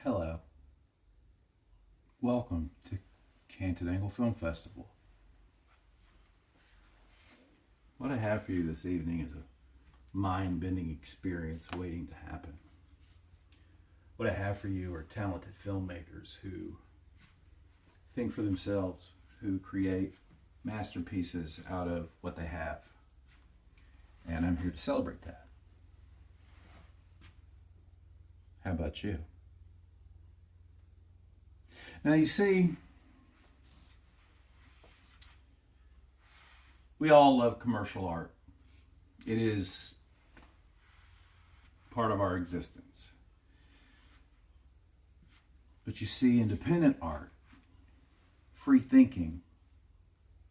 Hello. Welcome to Canted Film Festival. What I have for you this evening is a mind-bending experience waiting to happen. What I have for you are talented filmmakers who think for themselves, who create masterpieces out of what they have. And I'm here to celebrate that. How about you? Now you see, we all love commercial art. It is part of our existence. But you see, independent art, free thinking,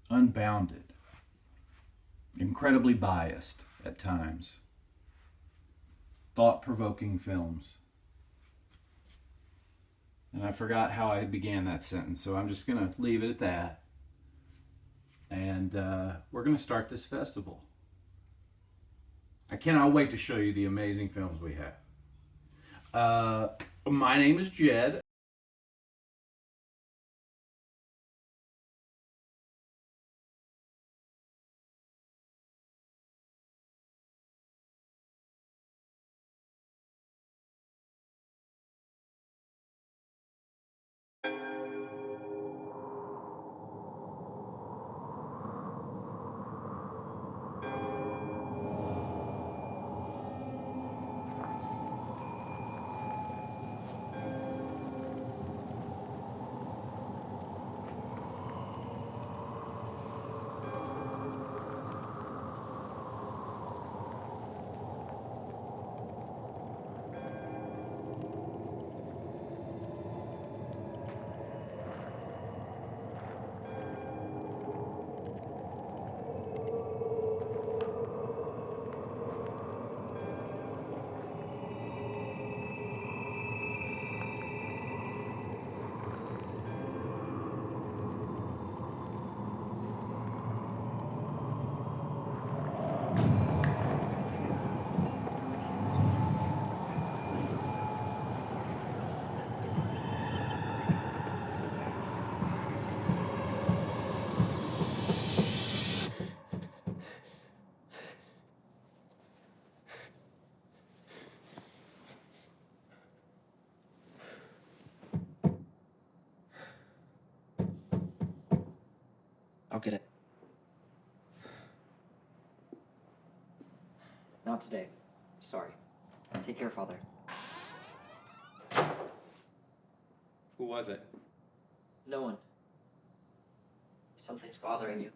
unbounded, incredibly biased at times, thought-provoking films. And I forgot how I began that sentence, so I'm just going to leave it at that. And we're going to start this festival. I cannot wait to show you the amazing films we have. My name is Jed. I'll get it. Not today. Sorry. Take care, Father. Who was it? No one. Something's bothering you.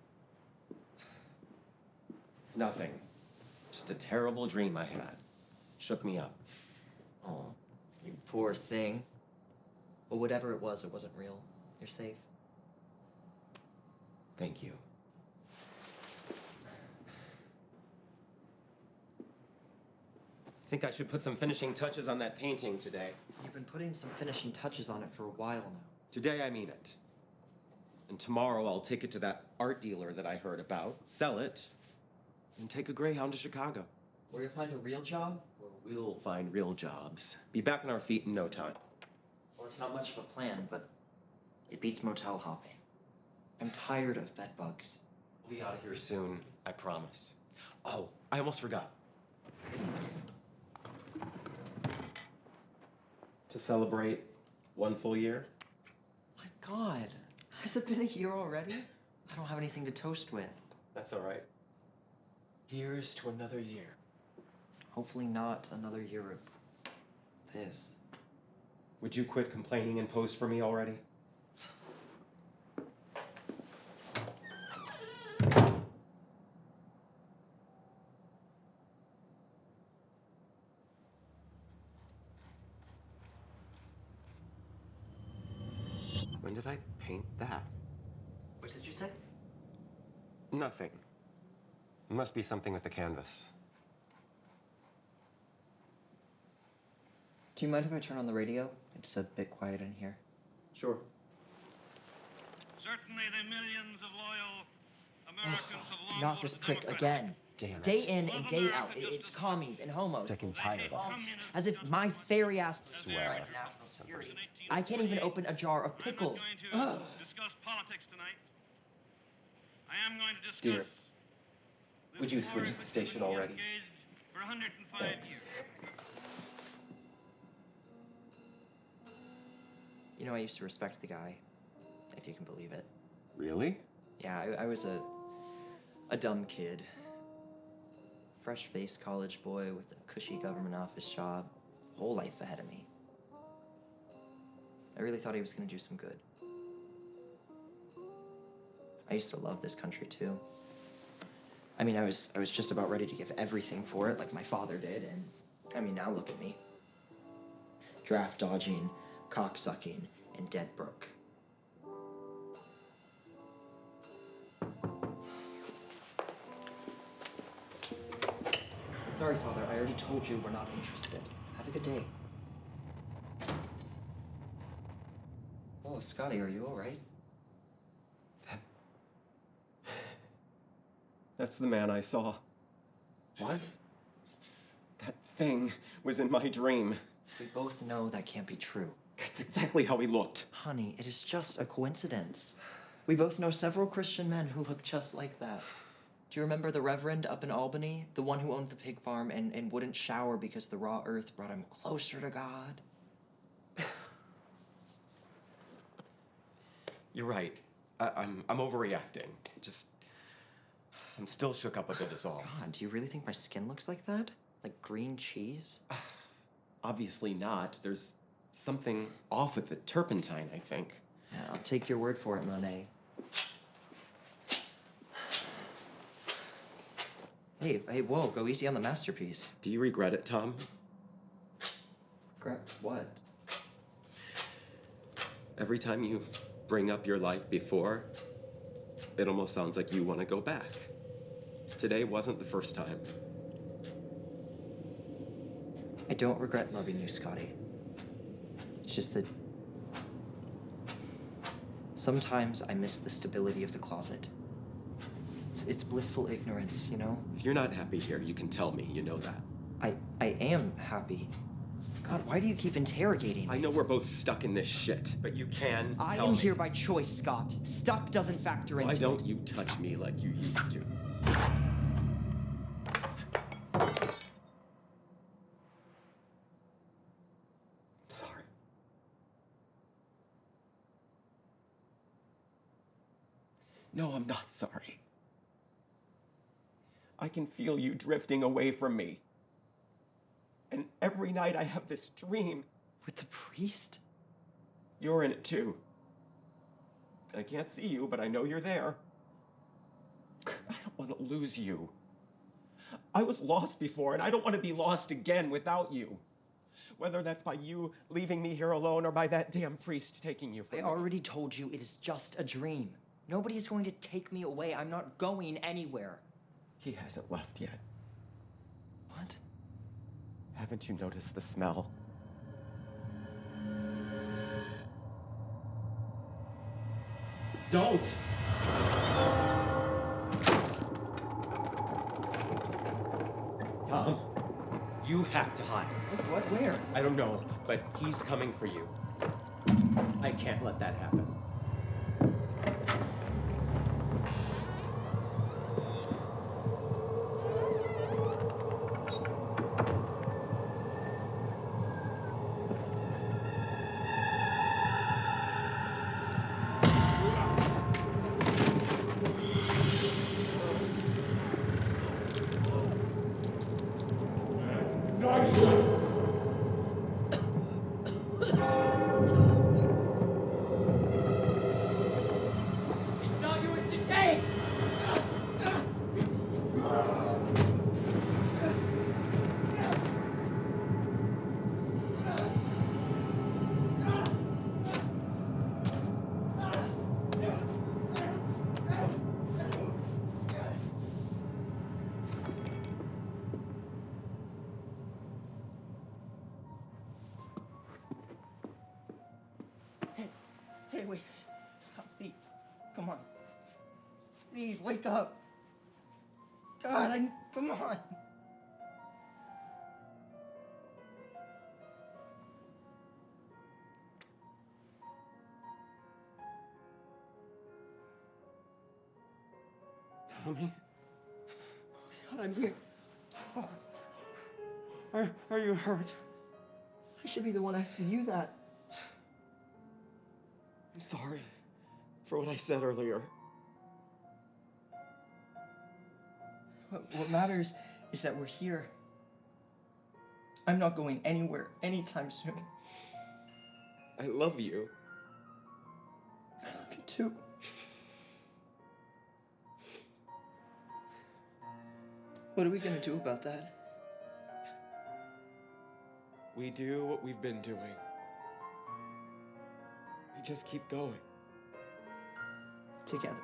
It's nothing. Just a terrible dream I had. Shook me up. Oh, you poor thing. But whatever it wasn't real. You're safe. Thank you. Think I should put some finishing touches on that painting today. You've been putting some finishing touches on it for a while now. Today I mean it. And tomorrow I'll take it to that art dealer that I heard about, sell it, and take a Greyhound to Chicago. Where you'll find a real job? Where we'll find real jobs. Be back on our feet in no time. Well, it's not much of a plan, but it beats motel hopping. I'm tired of bed bugs. We'll be out of here soon, I promise. Oh, I almost forgot. To celebrate 1 full year? My God, has it been a year already? I don't have anything to toast with. That's all right. Here's to another year. Hopefully not another year of this. Would you quit complaining and pose for me already? When did I paint that? What did you say? Nothing. It must be something with the canvas. Do you mind if I turn on the radio? It's a bit quiet in here. Sure. Certainly the millions of loyal Americans have long Not this voted prick Democrat. again. damn it. Day in and day out, it's commies and homos. Sick and tired. As if my fairy ass Swear. to national security. I can't even open a jar of pickles. Discuss politics tonight. I am going to discuss. Dear, would you switch the station already? For 105 Thanks. years. You know, I used to respect the guy, if you can believe it. Really? Yeah, I was a dumb kid. Fresh-faced college boy with a cushy government office job. Whole life ahead of me. I really thought he was gonna do some good. I used to love this country too. I mean, I was just about ready to give everything for it, like my father did, and I mean, now look at me. Draft dodging, cocksucking, and dead broke. Sorry, Father, I already told you we're not interested. Have a good day. Oh, Scotty, are you all right? That's the man I saw. What? That thing was in my dream. We both know that can't be true. That's exactly how he looked. Honey, it is just a coincidence. We both know several Christian men who look just like that. Do you remember the Reverend up in Albany? The one who owned the pig farm and wouldn't shower because the raw earth brought him closer to God? You're right. I'm overreacting. I'm still shook up with it is all. God, do you really think my skin looks like that? Like green cheese? Obviously not. There's something off with the turpentine, I think. Yeah, I'll take your word for it, Monet. Hey, whoa, go easy on the masterpiece. Do you regret it, Tom? Regret what? Every time you bring up your life before, it almost sounds like you want to go back. Today wasn't the first time. I don't regret loving you, Scotty. It's just that sometimes I miss the stability of the closet. It's blissful ignorance, you know? If you're not happy here, you can tell me. You know that. I am happy. God, why do you keep interrogating me? I know we're both stuck in this shit, but you can I tell am me. here by choice, Scott. Stuck doesn't factor into Why it. don't you touch me like you used to? Sorry. No, I'm not sorry. I can feel you drifting away from me. And every night I have this dream. With the priest? You're in it too. I can't see you, but I know you're there. I don't want to lose you. I was lost before, and I don't want to be lost again without you. Whether that's by you leaving me here alone or by that damn priest taking you from I me. already told you it is just a dream. Nobody is going to take me away. I'm not going anywhere. He hasn't left yet. What? Haven't you noticed the smell? Don't! Tom, you have to hide. What? Where? I don't know, but he's coming for you. I can't let that happen. It's not yours to take! Hey, wait. Stop, please. Come on. Please, wake up. God, come on. Tommy? God, I'm here. Are you hurt? I should be the one asking you that. I'm sorry for what I said earlier. What matters is that we're here. I'm not going anywhere anytime soon. I love you. I love you too. What are we gonna do about that? We do what we've been doing. We just keep going. Together.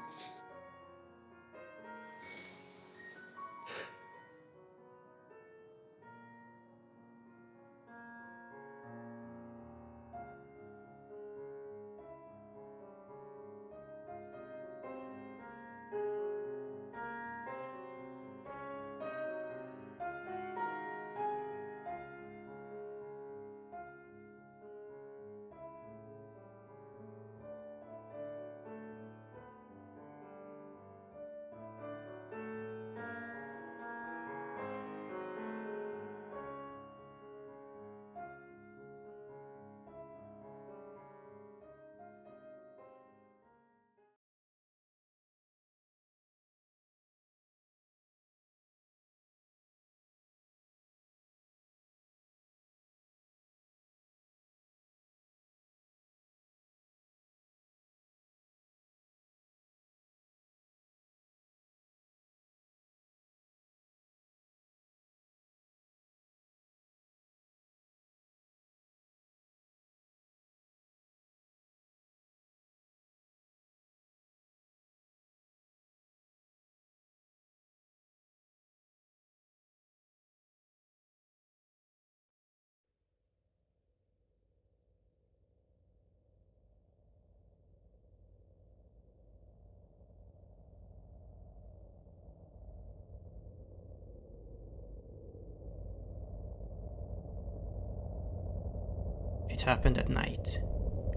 It happened at night,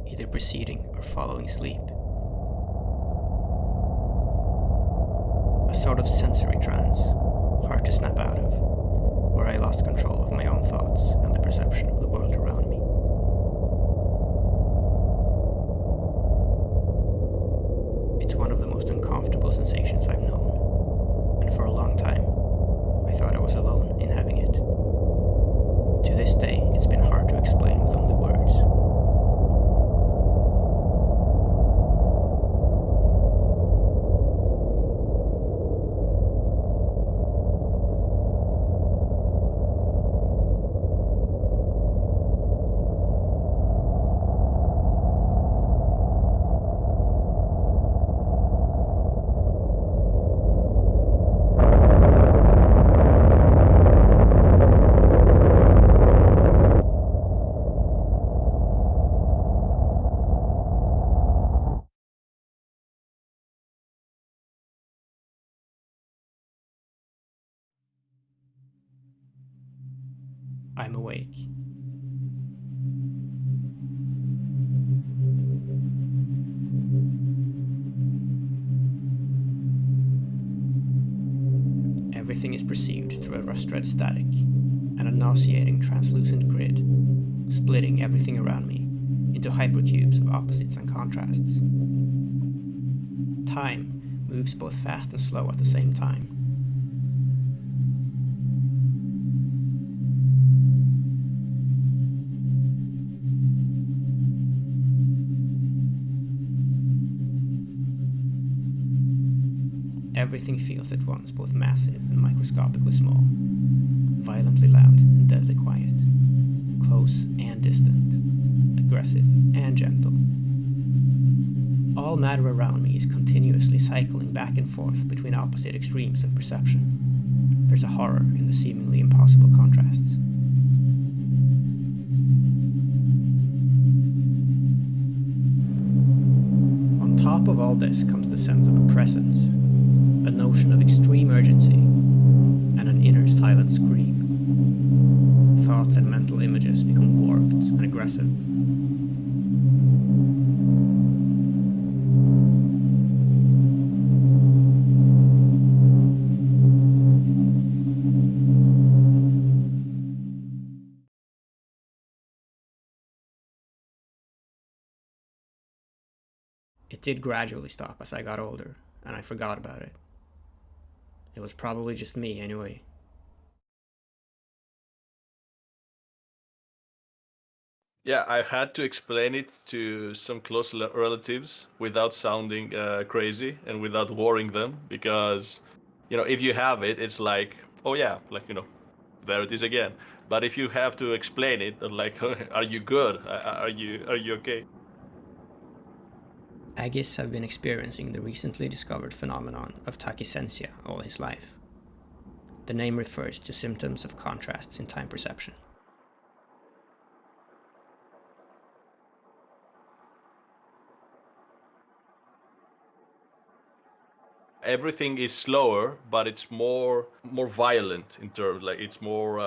either preceding or following sleep. A sort of sensory trance, hard to snap out of, where I lost control of my own thoughts and the perception of the world around me. It's one of the most uncomfortable sensations I've known, and for a long time, I thought I was alone in having it. To this day, it's been hard to explain with only words. I'm awake. Everything is perceived through a rust-red static and a nauseating translucent grid, splitting everything around me into hypercubes of opposites and contrasts. Time moves both fast and slow at the same time. Everything feels at once both massive and microscopically small, violently loud and deadly quiet, close and distant, aggressive and gentle. All matter around me is continuously cycling back and forth between opposite extremes of perception. There's a horror in the seemingly impossible contrasts. On top of all this comes the sense of a presence, a notion of extreme urgency, silent scream. Thoughts and mental images become warped and aggressive. It did gradually stop as I got older, and I forgot about it. It was probably just me anyway. Yeah, I had to explain it to some close relatives without sounding crazy and without worrying them, because, if you have it, it's like, oh yeah, like, there it is again. But if you have to explain it, like, are you good? Are you okay? Agis have been experiencing the recently discovered phenomenon of tachysensia all his life. The name refers to symptoms of contrasts in time perception. Everything is slower, but it's more violent in terms, like it's more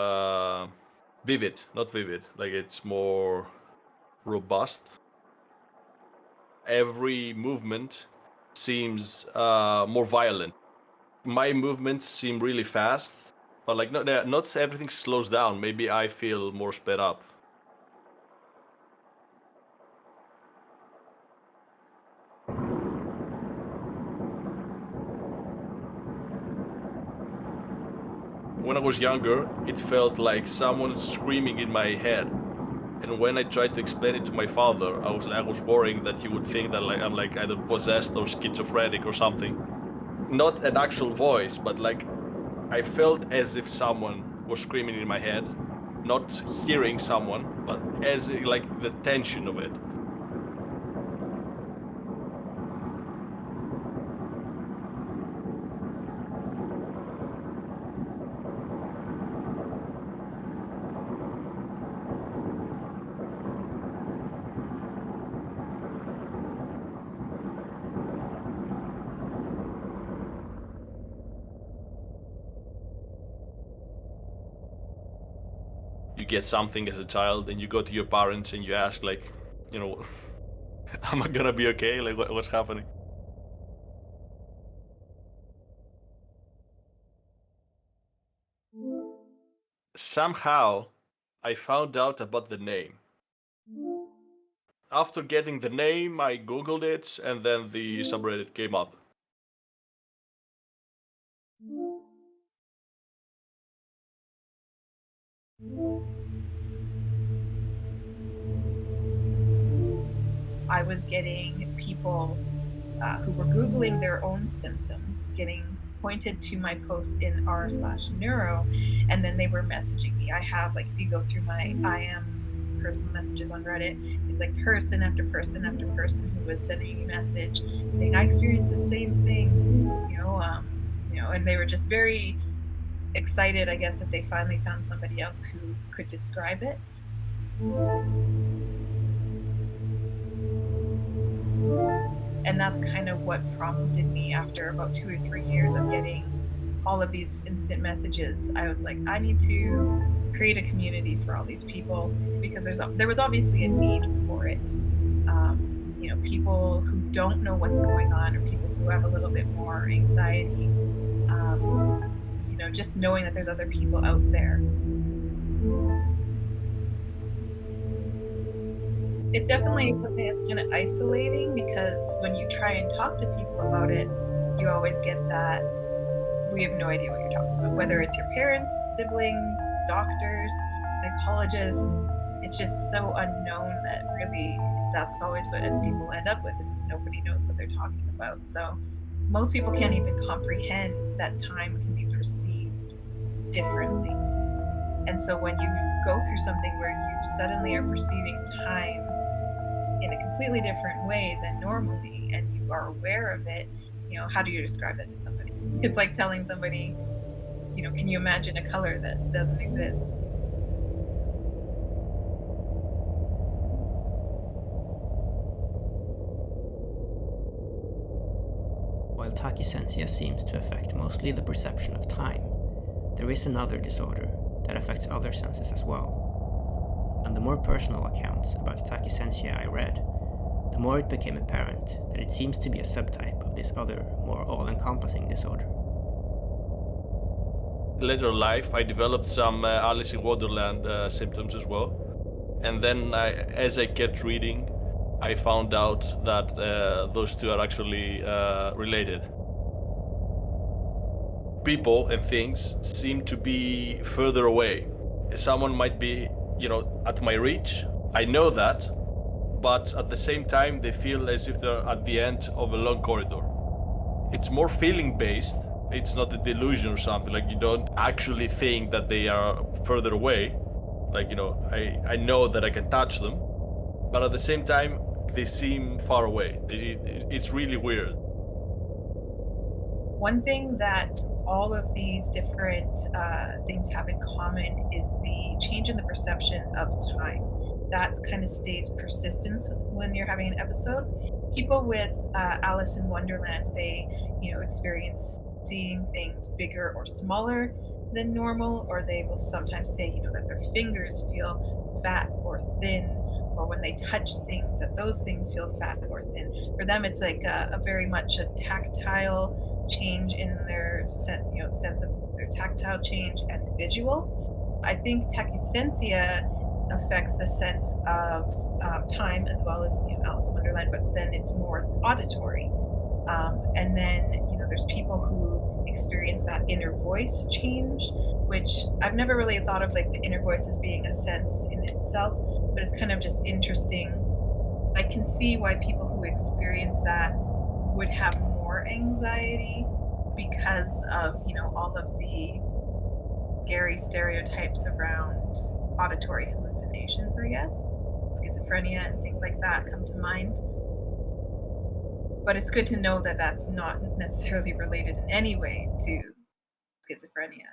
vivid, not vivid, like it's more robust. Every movement seems more violent. My movements seem really fast, but like not everything slows down. Maybe I feel more sped up. When I was younger, it felt like someone screaming in my head. And when I tried to explain it to my father, I was worrying that he would think that like I'm like either possessed or schizophrenic or something. Not an actual voice, but like I felt as if someone was screaming in my head, not hearing someone, but as like the tension of it. You get something as a child and you go to your parents and you ask like, am I gonna be okay? Like what's happening? Somehow, I found out about the name. After getting the name, I googled it and then the subreddit came up. I was getting people who were Googling their own symptoms, getting pointed to my post in r/neuro, and then they were messaging me. I have, like, if you go through my IMs, personal messages on Reddit, it's like person after person after person who was sending me a message saying, I experienced the same thing, and they were just very excited, I guess, that they finally found somebody else who could describe it. And that's kind of what prompted me after about 2 or 3 years of getting all of these instant messages. I was like, I need to create a community for all these people, because there was obviously a need for it. People who don't know what's going on, or people who have a little bit more anxiety. Just knowing that there's other people out there. It definitely is something that's kind of isolating, because when you try and talk to people about it, you always get that we have no idea what you're talking about. Whether it's your parents, siblings, doctors, psychologists, it's just so unknown that really that's always what people end up with, is nobody knows what they're talking about. So most people can't even comprehend that time can be perceived differently. And so when you go through something where you suddenly are perceiving time in a completely different way than normally, and you are aware of it, how do you describe that to somebody? It's like telling somebody, can you imagine a color that doesn't exist? While tachysensia seems to affect mostly the perception of time, there is another disorder that affects other senses as well. And the more personal accounts about tachysensia I read, the more it became apparent that it seems to be a subtype of this other, more all-encompassing disorder. Later in life, I developed some Alice in Wonderland symptoms as well. And then as I kept reading, I found out that those two are actually related. People and things seem to be further away. Someone might be, at my reach. I know that, but at the same time, they feel as if they're at the end of a long corridor. It's more feeling-based. It's not a delusion or something. Like, you don't actually think that they are further away. Like, I know that I can touch them, but at the same time, they seem far away. It's really weird. One thing that all of these different things have in common is the change in the perception of time. That kind of stays persistent when you're having an episode. People with Alice in Wonderland, they, experience seeing things bigger or smaller than normal, or they will sometimes say, that their fingers feel fat or thin, or when they touch things, that those things feel fat or thin. For them, it's like a very much a tactile change in their sense of their tactile change and visual. I think tachysensia affects the sense of time as well as Alice in Wonderland, but then it's more auditory. And then there's people who experience that inner voice change, which I've never really thought of like the inner voice as being a sense in itself, but it's kind of just interesting. I can see why people who experience that would have more anxiety because of all of the scary stereotypes around auditory hallucinations, I guess. Schizophrenia and things like that come to mind. But it's good to know that that's not necessarily related in any way to schizophrenia.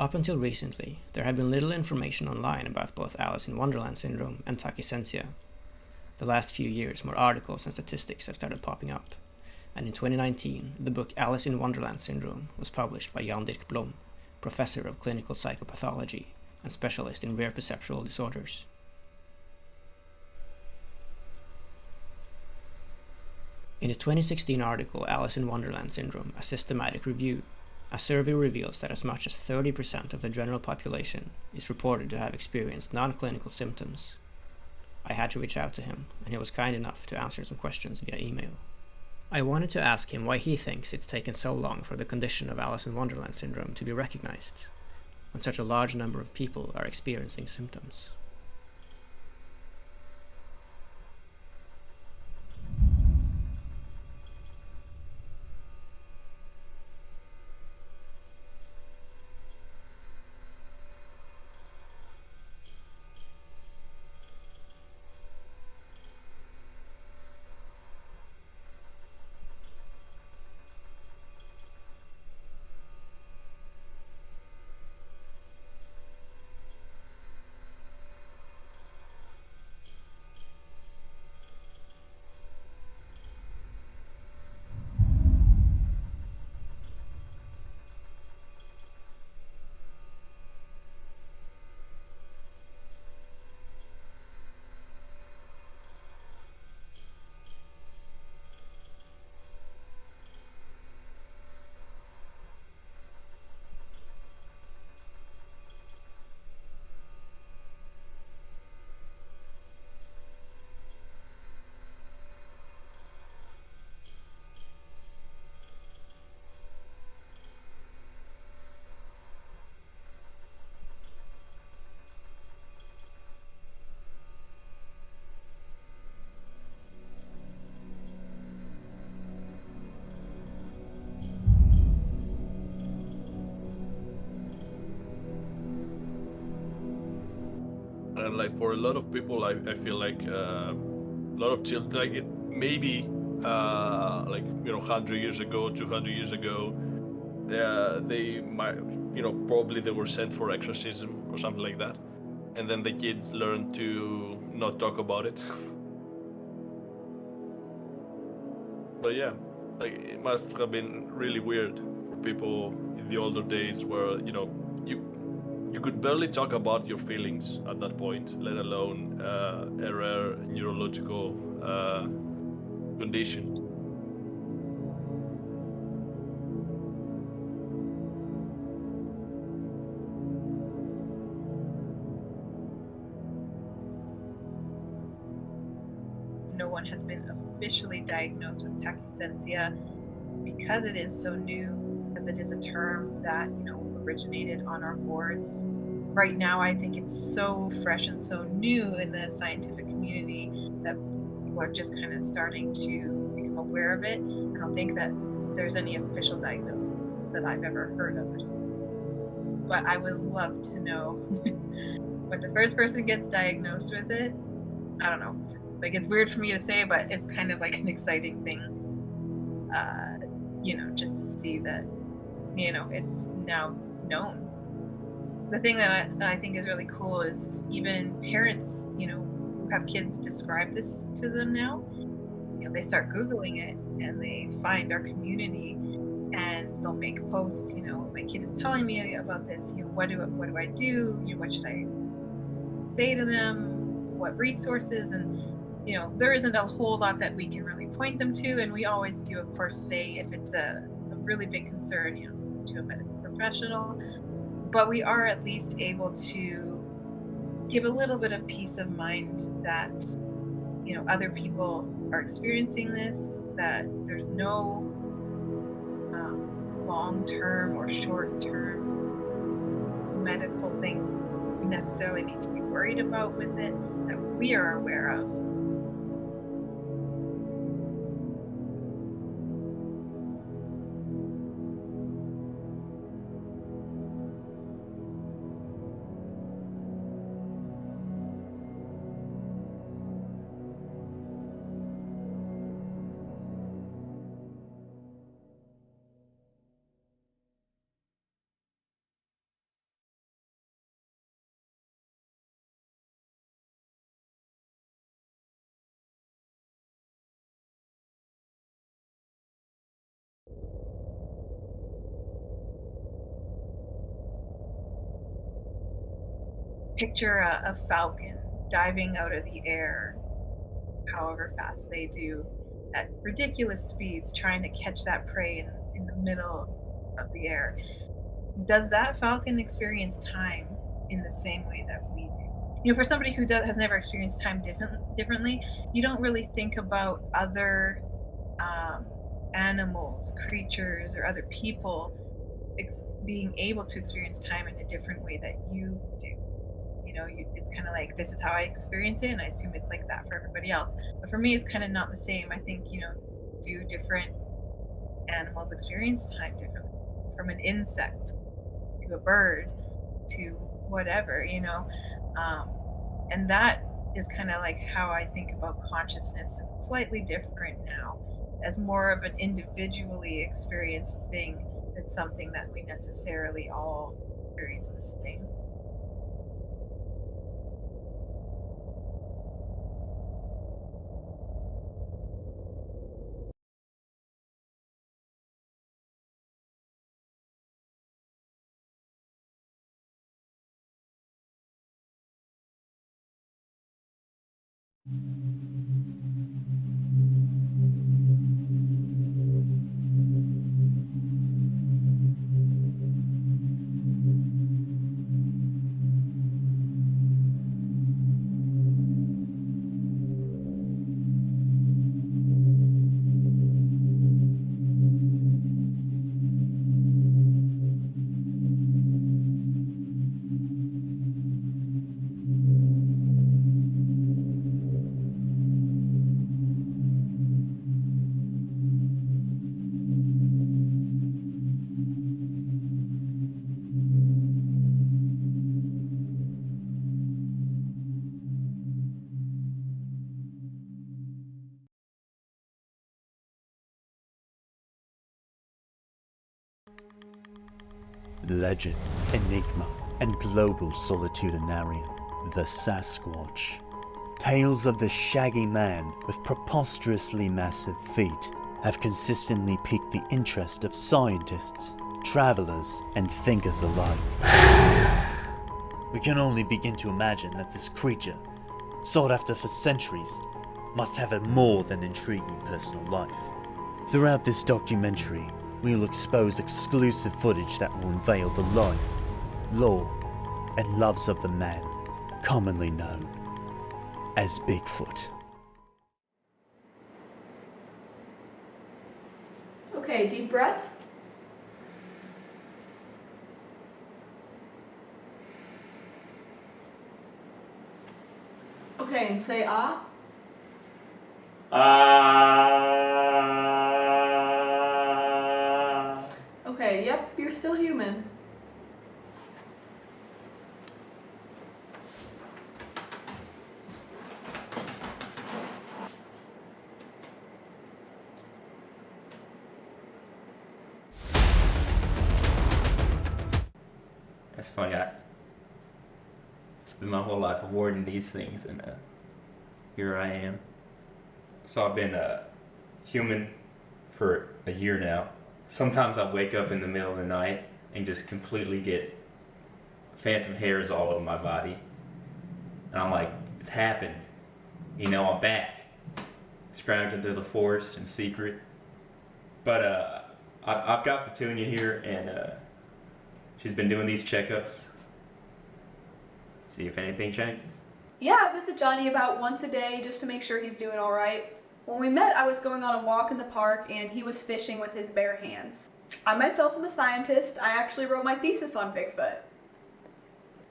Up until recently, there had been little information online about both Alice in Wonderland syndrome and tachysensia. The last few years, more articles and statistics have started popping up, and in 2019, the book Alice in Wonderland Syndrome was published by Jan Dirk Blom, professor of clinical psychopathology and specialist in rare perceptual disorders. In his 2016 article Alice in Wonderland Syndrome, A Systematic Review, a survey reveals that as much as 30% of the general population is reported to have experienced non-clinical symptoms. I had to reach out to him, and he was kind enough to answer some questions via email. I wanted to ask him why he thinks it's taken so long for the condition of Alice in Wonderland syndrome to be recognized, when such a large number of people are experiencing symptoms. And like for a lot of people, I feel like a lot of children, like it maybe like 100 years ago, 200 years ago, they might probably they were sent for exorcism or something like that, and then the kids learned to not talk about it. But yeah, like it must have been really weird for people in the older days where you could barely talk about your feelings at that point, let alone a rare neurological condition. No one has been officially diagnosed with tachysensia because it is so new, as it is a term that originated on our boards. Right now, I think it's so fresh and so new in the scientific community that people are just kind of starting to become aware of it. I don't think that there's any official diagnosis that I've ever heard of. But I would love to know when the first person gets diagnosed with it. I don't know. Like, it's weird for me to say, but it's kind of like an exciting thing, just to see that, it's now known. The thing that I think is really cool is even parents, who have kids describe this to them now, they start Googling it and they find our community and they'll make posts, my kid is telling me about this, what do I do? What should I say to them? What resources? And there isn't a whole lot that we can really point them to, and we always do, of course, say if it's a really big concern, to a medical professional. But we are at least able to give a little bit of peace of mind that other people are experiencing this, that there's no long-term or short-term medical things we necessarily need to be worried about with it, that we are aware of. picture a falcon diving out of the air, however fast they do, at ridiculous speeds, trying to catch that prey in the middle of the air. Does that falcon experience time in the same way that we do? You know, for somebody who has never experienced time differently, you don't really think about other um, animals, creatures, or other people being able to experience time in a different way that you do. You know, it's kind of like, this is how I experience it, and I assume it's like that for everybody else. But for me, it's kind of not the same. I think, you know, do different animals experience time differently? From an insect to a bird to whatever, you know? Um, and that is kind of like how I think about consciousness, slightly different now, as more of an individually experienced thing than something that we necessarily all experience the same. Legend, enigma, and global solitudinarian, the Sasquatch. Tales of the shaggy man with preposterously massive feet have consistently piqued the interest of scientists, travelers, and thinkers alike. We can only begin to imagine that this creature, sought after for centuries, must have a more than intriguing personal life. Throughout this documentary, we will expose exclusive footage that will unveil the life, lore, and loves of the man commonly known as Bigfoot. Okay, deep breath. Okay, and say ah. Okay, yep, you're still human. That's funny. I spent my whole life avoiding these things, and here I am. So I've been human for a year now. Sometimes I wake up in the middle of the night and just completely get phantom hairs all over my body. And I'm like, it's happened. You know, I'm back. Scrounging through the forest in secret. But I've got Petunia here, and she's been doing these checkups. See if anything changes. Yeah, I visit Johnny about once a day just to make sure he's doing all right. When we met, I was going on a walk in the park and he was fishing with his bare hands. I myself am a scientist. I actually wrote my thesis on Bigfoot.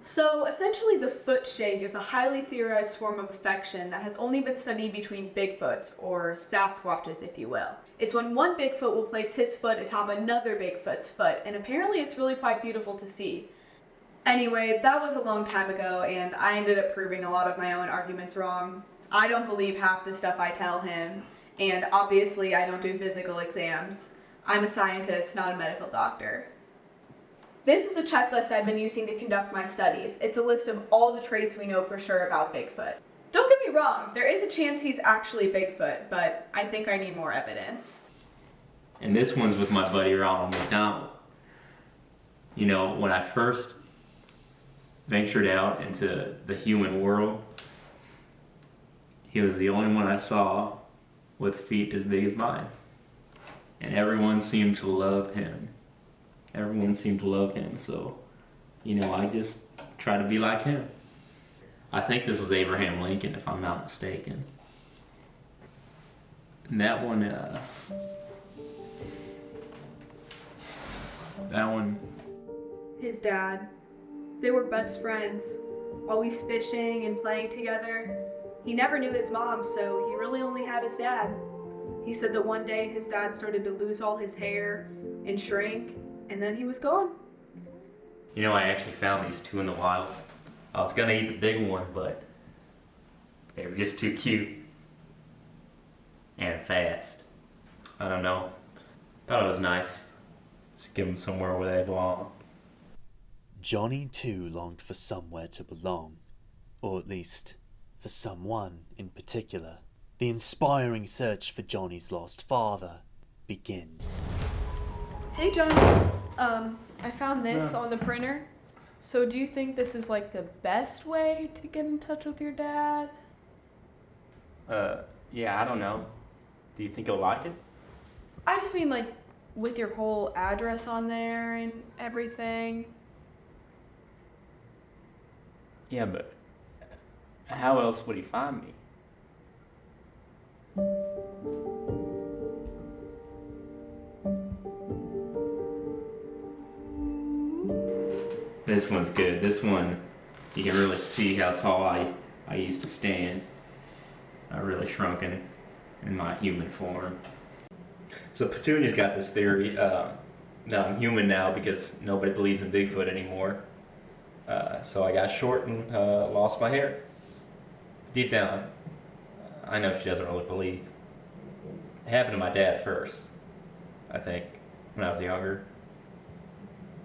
So essentially the foot shake is a highly theorized form of affection that has only been studied between Bigfoots, or Sasquatches if you will. It's when one Bigfoot will place his foot atop another Bigfoot's foot, and apparently it's really quite beautiful to see. Anyway, that was a long time ago, and I ended up proving a lot of my own arguments wrong. I don't believe half the stuff I tell him, and obviously I don't do physical exams. I'm a scientist, not a medical doctor. This is a checklist I've been using to conduct my studies. It's a list of all the traits we know for sure about Bigfoot. Don't get me wrong, there is a chance he's actually Bigfoot, but I think I need more evidence. And this one's with my buddy Ronald McDonald. You know, when I first ventured out into the human world, he was the only one I saw with feet as big as mine. And everyone seemed to love him. Everyone seemed to love him, so, you know, I just try to be like him. I think this was Abraham Lincoln, if I'm not mistaken. And that one, His dad. They were best friends, always fishing and playing together. He never knew his mom, so he really only had his dad. He said that one day his dad started to lose all his hair and shrink, and then he was gone. You know, I actually found these two in the wild. I was gonna eat the big one, but they were just too cute. And fast. I don't know. Thought it was nice. Just give them somewhere where they belong. Johnny too longed for somewhere to belong, or at least for someone in particular. The inspiring search for Johnny's lost father begins. Hey Johnny, I found this on the printer. So do you think this is like the best way to get in touch with your dad? Yeah, I don't know. Do you think you'll like it? I just mean like with your whole address on there and everything. Yeah, but how else would he find me? This one's good. This one, you can really see how tall I used to stand. I really shrunken in my human form. So Petunia's got this theory that I'm human now because nobody believes in Bigfoot anymore. So I got short and lost my hair. Deep down, I know she doesn't really believe. It happened to my dad first, I think, when I was younger.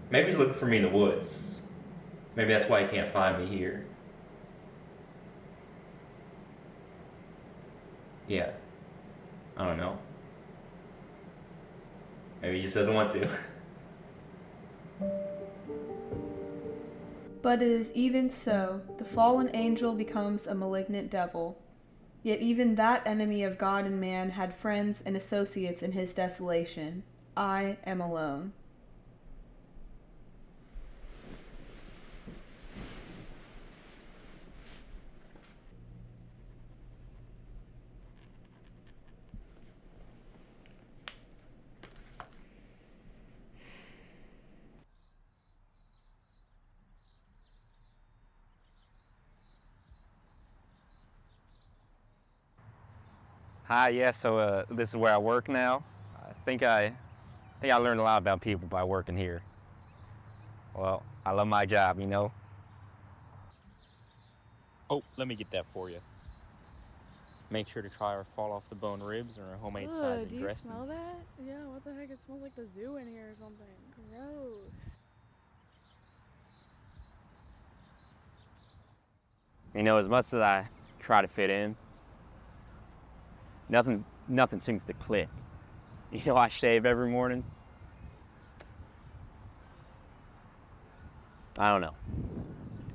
Maybe he's looking for me in the woods. Maybe that's why he can't find me here. Yeah, I don't know. Maybe he just doesn't want to. But it is even so, the fallen angel becomes a malignant devil. Yet even that enemy of God and man had friends and associates in his desolation. I am alone. Hi, yeah, so this is where I work now. I think I learned a lot about people by working here. Well, I love my job, you know. Oh, let me get that for you. Make sure to try our fall off the bone ribs or our homemade sides and dressings. Do you smell that? Yeah, what the heck? It smells like the zoo in here or something. Gross. You know, as much as I try to fit in, nothing seems to click. You know, I shave every morning. I don't know.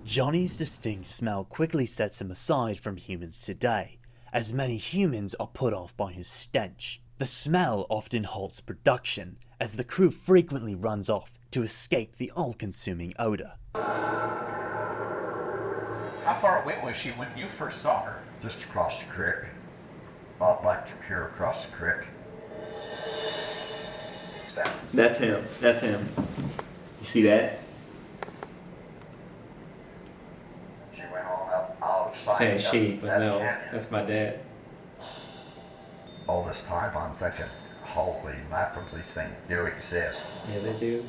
Johnny's distinct smell quickly sets him aside from humans today, as many humans are put off by his stench. The smell often halts production, as the crew frequently runs off to escape the all-consuming odor. How far away was she when you first saw her? Just across the creek. About like here across the creek. That's him. That's him. You see that? She went on up outside. Saying sheep, but no, canyon. that's my dad. All this time I'm thinking, holy mackerels, these things do exist. Yeah, they do.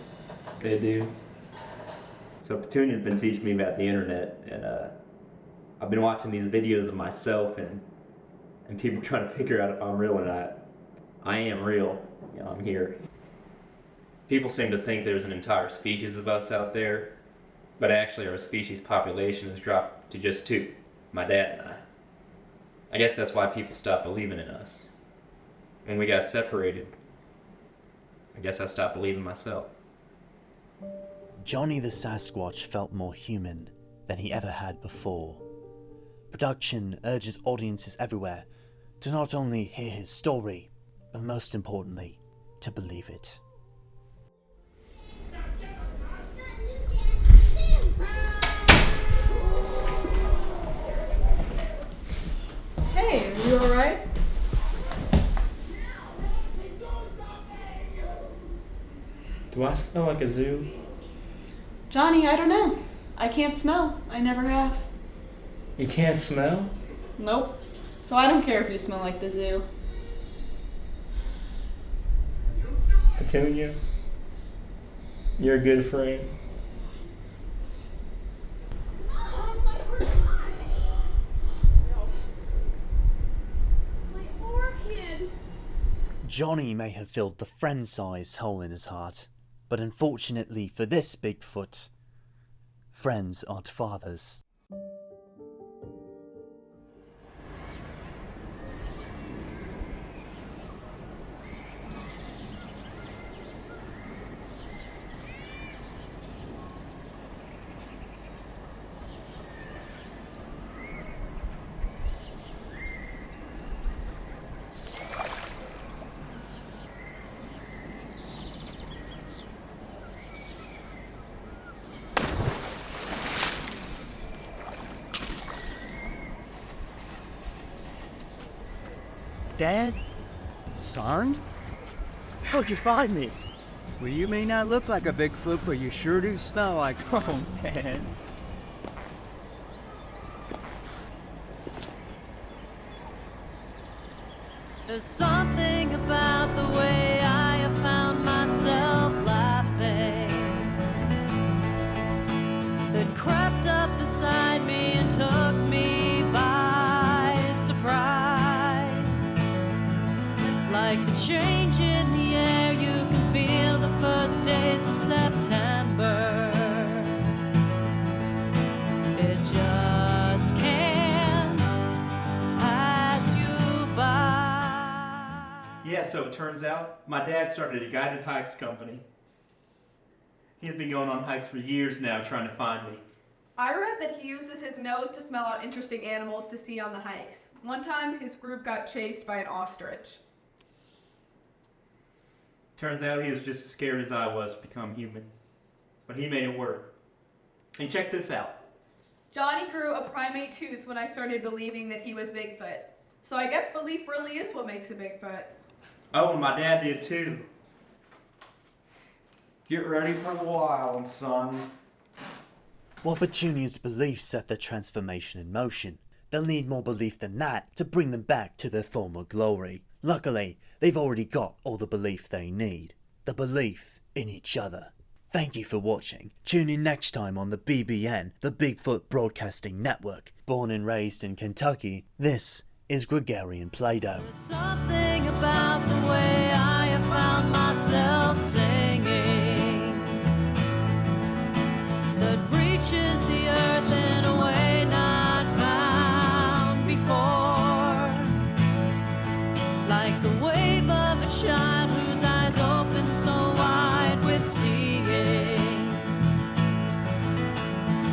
They do. So Petunia's been teaching me about the internet, and I've been watching these videos of myself and people trying to figure out if I'm real or not. I am real. You know, I'm here. People seem to think there's an entire species of us out there, but actually our species population has dropped to just 2, my dad and I. I guess that's why people stopped believing in us. When we got separated, I guess I stopped believing myself. Johnny the Sasquatch felt more human, than he ever had before. Production urges audiences everywhere to not only hear his story, but most importantly, to believe it. Hey, are you alright? Do I smell like a zoo? Johnny, I don't know. I can't smell. I never have. You can't smell? Nope. So I don't care if you smell like the zoo. Petunia, you're a good friend. Johnny may have filled the friend-sized hole in his heart, but unfortunately for this Bigfoot, friends aren't fathers. Dad? Son? How'd you find me? Well, you may not look like a Bigfoot, but you sure do smell like one, man. There's something about the way I have found myself laughing that crept up beside me and took me by surprise. Like the change in the air, you can feel the first days of September. It just can't pass you by. Yeah, so it turns out my dad started a guided hikes company. He's been going on hikes for years now trying to find me. I read that he uses his nose to smell out interesting animals to see on the hikes. One time, his group got chased by an ostrich. Turns out he was just as scared as I was to become human. But he made it work. And check this out. Johnny grew a primate tooth when I started believing that he was Bigfoot. So I guess belief really is what makes a Bigfoot. Oh, and my dad did too. Get ready for the wild, son. While Petunia's beliefs set their transformation in motion, they'll need more belief than that to bring them back to their former glory. Luckily, they've already got all the belief they need. The belief in each other. Thank you for watching. Tune in next time on the BBN, the Bigfoot Broadcasting Network. Born and raised in Kentucky, this is Gregarian Play-Doh. Something about the way I have found myself singing that reaches the earth in a way not found before, like the wave of a child whose eyes open so wide with seeing.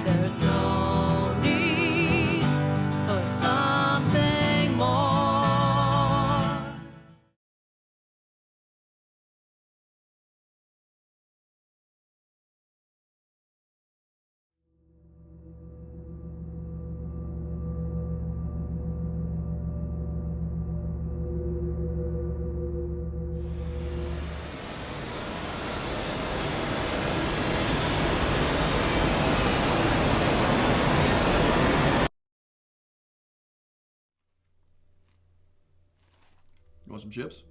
There's no need for something more. You want some chips?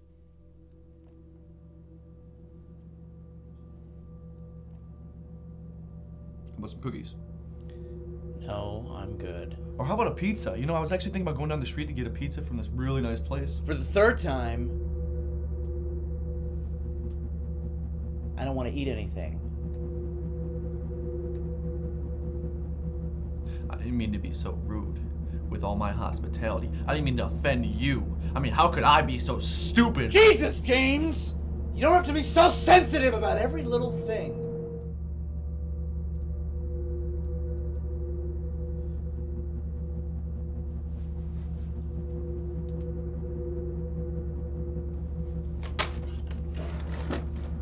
How about some cookies? No, I'm good. Or how about a pizza? You know, I was actually thinking about going down the street to get a pizza from this really nice place. For the third time, I don't want to eat anything. I didn't mean to be so rude with all my hospitality. I didn't mean to offend you. I mean, how could I be so stupid? Jesus, James! You don't have to be so sensitive about every little thing.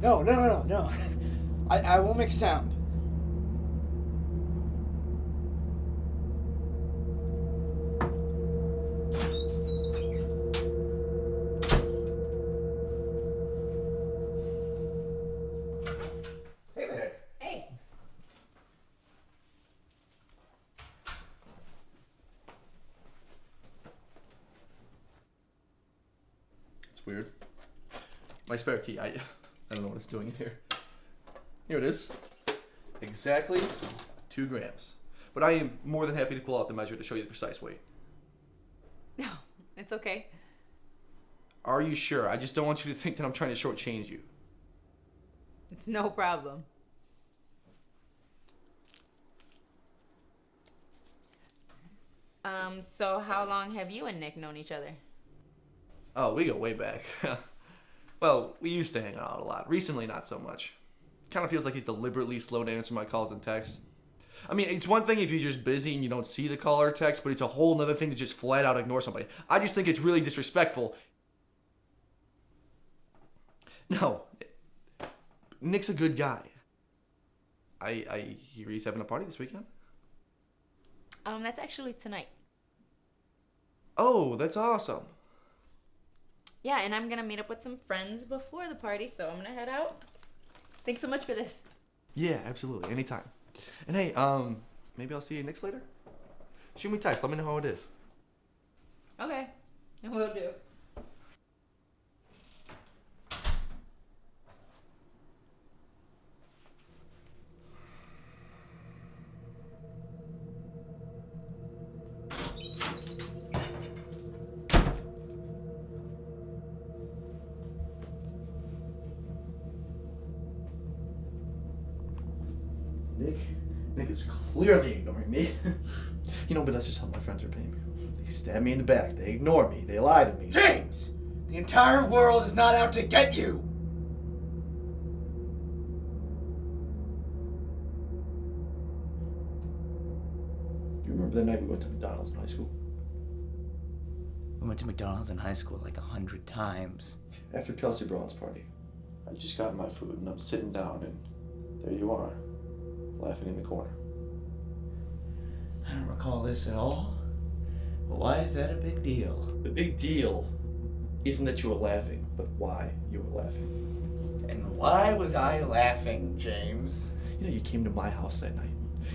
No. I won't make a sound. Hey there. Hey. It's weird. My spare key, I don't know what it's doing in here. Here it is. Exactly 2 grams. But I am more than happy to pull out the measure to show you the precise weight. No, it's okay. Are you sure? I just don't want you to think that I'm trying to shortchange you. It's no problem. So how long have you and Nick known each other? Oh, we go way back. Well, we used to hang out a lot. Recently, not so much. Kind of feels like he's deliberately slow to answer my calls and texts. I mean, it's one thing if you're just busy and you don't see the call or text, but it's a whole nother thing to just flat out ignore somebody. I just think it's really disrespectful. No. Nick's a good guy. I hear he's having a party this weekend. That's actually tonight. Oh, that's awesome. Yeah, and I'm gonna meet up with some friends before the party, so I'm gonna head out. Thanks so much for this. Yeah, absolutely. Anytime. And hey, maybe I'll see you Nick's later? Shoot me a text. Let me know how it is. Okay, will do. Nick is clearly ignoring me. You know, but that's just how my friends are paying me. They stab me in the back. They ignore me. They lie to me. James! The entire world is not out to get you! You remember the night we went to McDonald's in high school? We went to McDonald's in high school like 100 times. After Kelsey Braun's party, I just got my food and I'm sitting down and there you are, laughing in the corner. I don't recall this at all. But why is that a big deal? The big deal isn't that you were laughing, but why you were laughing. And why was I laughing, James? You know, you came to my house that night.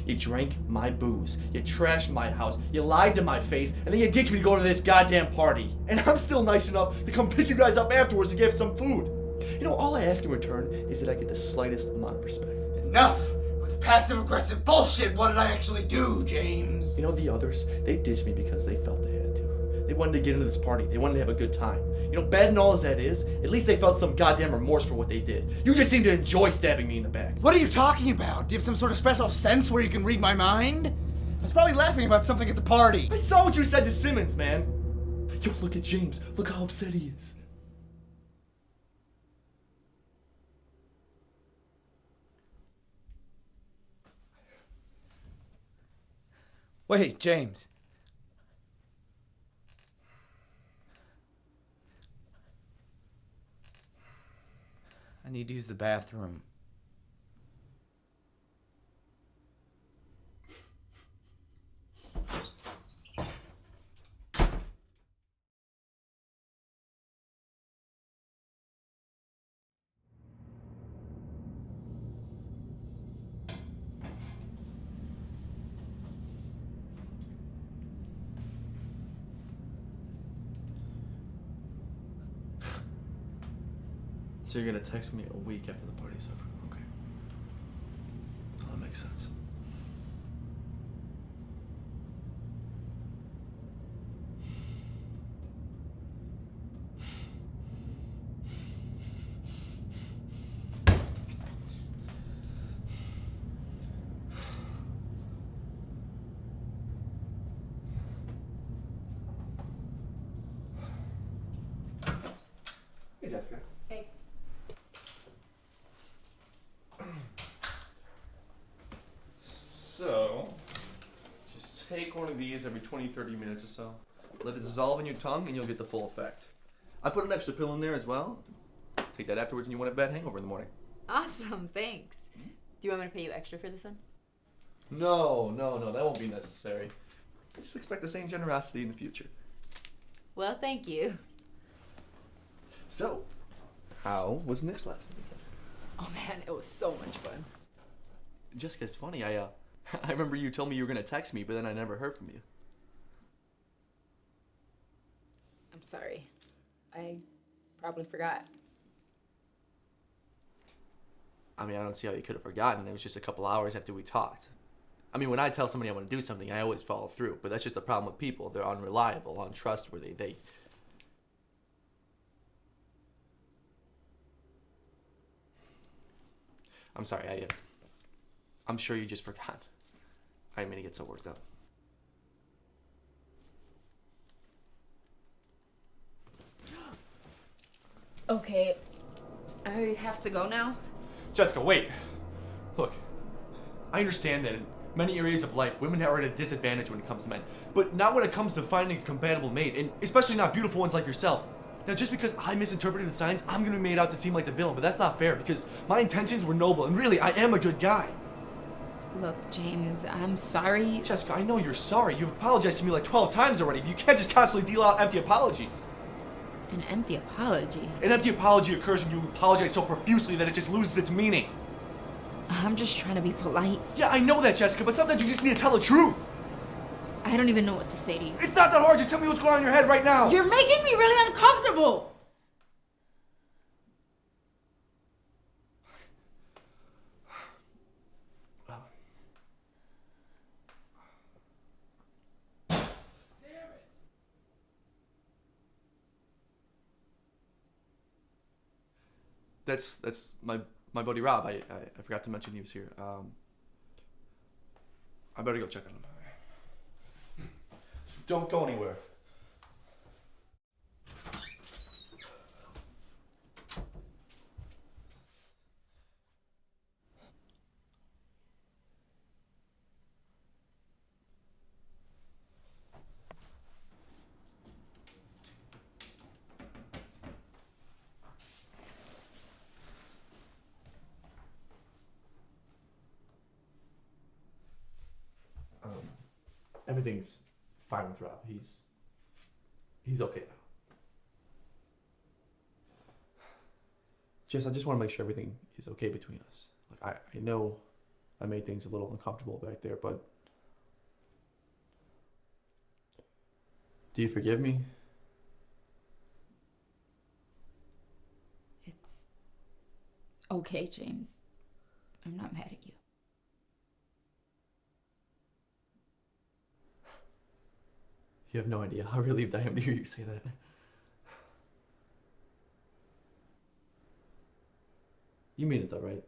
You drank my booze. You trashed my house. You lied to my face. And then you ditched me to go to this goddamn party. And I'm still nice enough to come pick you guys up afterwards to give some food. You know, all I ask in return is that I get the slightest amount of respect. Enough with the passive-aggressive bullshit. What did I actually do, James? You know, the others, they dissed me because they felt they had to. They wanted to get into this party. They wanted to have a good time. You know, bad and all as that is, at least they felt some goddamn remorse for what they did. You just seem to enjoy stabbing me in the back. What are you talking about? Do you have some sort of special sense where you can read my mind? I was probably laughing about something at the party. I saw what you said to Simmons, man. Yo, look at James. Look how upset he is. Wait, James. I need to use the bathroom. So you're gonna text me a week after the party's over, okay? Oh, that makes sense. Hey, Jessica. Hey. So, just take one of these every 20-30 minutes or so. Let it dissolve in your tongue and you'll get the full effect. I put an extra pill in there as well. Take that afterwards and you won't have a bad hangover in the morning. Awesome, thanks. Do you want me to pay you extra for this one? No, that won't be necessary. Just expect the same generosity in the future. Well, thank you. So, how was Nick's last weekend? Oh man, it was so much fun. Jessica, it's funny. I remember you told me you were gonna text me, but then I never heard from you. I'm sorry. I probably forgot. I mean, I don't see how you could have forgotten. It was just a couple hours after we talked. I mean, when I tell somebody I want to do something, I always follow through. But that's just the problem with people. They're unreliable, untrustworthy. I'm sorry. I'm sure you just forgot. I didn't mean to get so worked up. Okay, I have to go now. Jessica, wait. Look, I understand that in many areas of life, women are at a disadvantage when it comes to men, but not when it comes to finding a compatible mate, and especially not beautiful ones like yourself. Now, just because I misinterpreted the signs, I'm gonna be made out to seem like the villain, but that's not fair because my intentions were noble, and really, I am a good guy. Look, James, I'm sorry. Jessica, I know you're sorry. You've apologized to me like 12 times already. You can't just constantly deal out empty apologies. An empty apology? An empty apology occurs when you apologize so profusely that it just loses its meaning. I'm just trying to be polite. Yeah, I know that, Jessica, but sometimes you just need to tell the truth. I don't even know what to say to you. It's not that hard. Just tell me what's going on in your head right now. You're making me really uncomfortable. That's my buddy Rob. I forgot to mention he was here. I better go check on him. Don't go anywhere. Everything's fine with Rob. He's okay now. Jess, I just want to make sure everything is okay between us. Like I know I made things a little uncomfortable back there, but do you forgive me? It's okay, James. I'm not mad at you. You have no idea how relieved I am to hear you say that. You mean it though, right?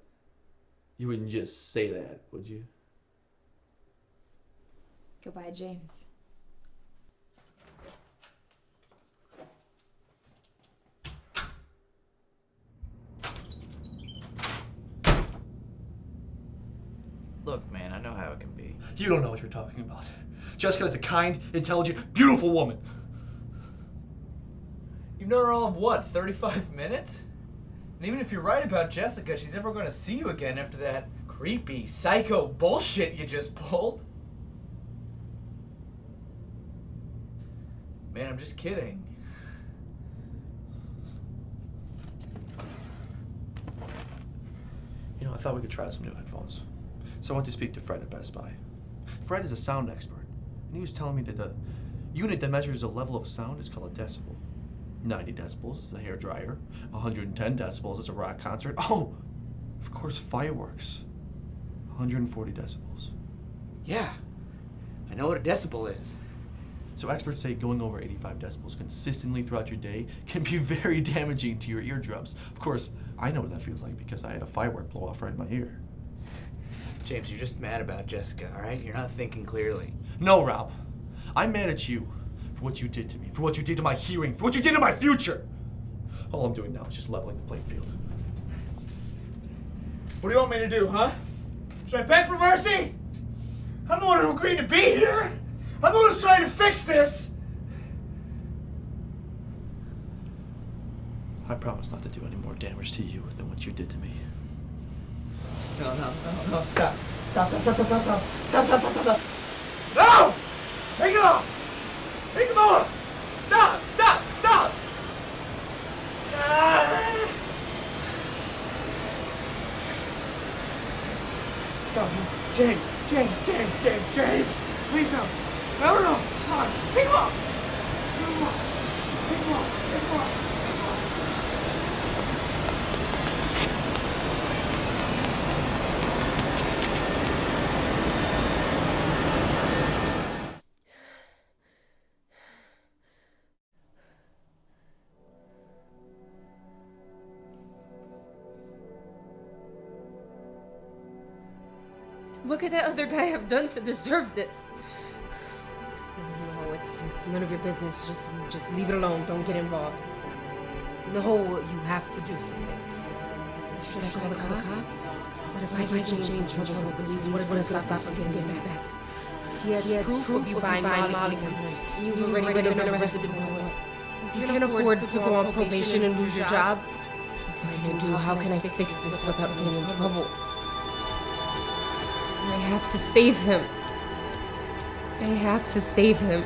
You wouldn't just say that, would you? Goodbye, James. Look, man, I know how it can be. You don't know what you're talking about. Jessica is a kind, intelligent, beautiful woman. You've known her all of what, 35 minutes? And even if you're right about Jessica, she's never going to see you again after that creepy, psycho bullshit you just pulled. Man, I'm just kidding. You know, I thought we could try some new headphones. So I went to speak to Fred at Best Buy. Fred is a sound expert, and he was telling me that the unit that measures the level of sound is called a decibel. 90 decibels is a hairdryer. 110 decibels is a rock concert. Oh, of course, fireworks. 140 decibels. Yeah, I know what a decibel is. So experts say going over 85 decibels consistently throughout your day can be very damaging to your eardrums. Of course, I know what that feels like because I had a firework blow off right in my ear. James, you're just mad about Jessica, all right? You're not thinking clearly. No, Rob. I'm mad at you for what you did to me, for what you did to my hearing, for what you did to my future. All I'm doing now is just leveling the playing field. What do you want me to do, huh? Should I beg for mercy? I'm the one who agreed to be here. I'm the one who's trying to fix this. I promise not to do any more damage to you than what you did to me. No, stop. Stop. No! Take it off! Take it off! Stop! Stop, James! Please no! No! Come on! Take him off! What could that other guy have done to deserve this? No, it's none of your business. Just leave it alone. Don't get involved. No, you have to do something. Should I call the cops? What if I get James in trouble with police? What is going to stop from getting back? He has proof of you buying Molly from him. And you've already been arrested for what? You can't afford to go on probation and lose your job. What can I do? How can I fix this without getting in trouble? I have to save him. I have to save him.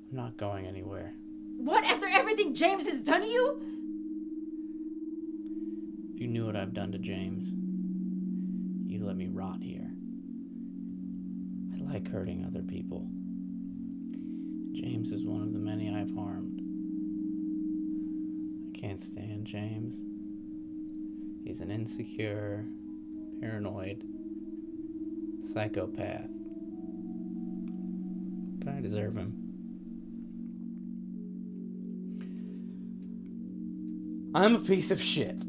I'm not going anywhere. What? After everything James has done to you? If you knew what I've done to James, you'd let me rot here. I like hurting other people. James is one of the many I've harmed. I can't stand James. He's an insecure, paranoid psychopath. But I deserve him. I'm a piece of shit.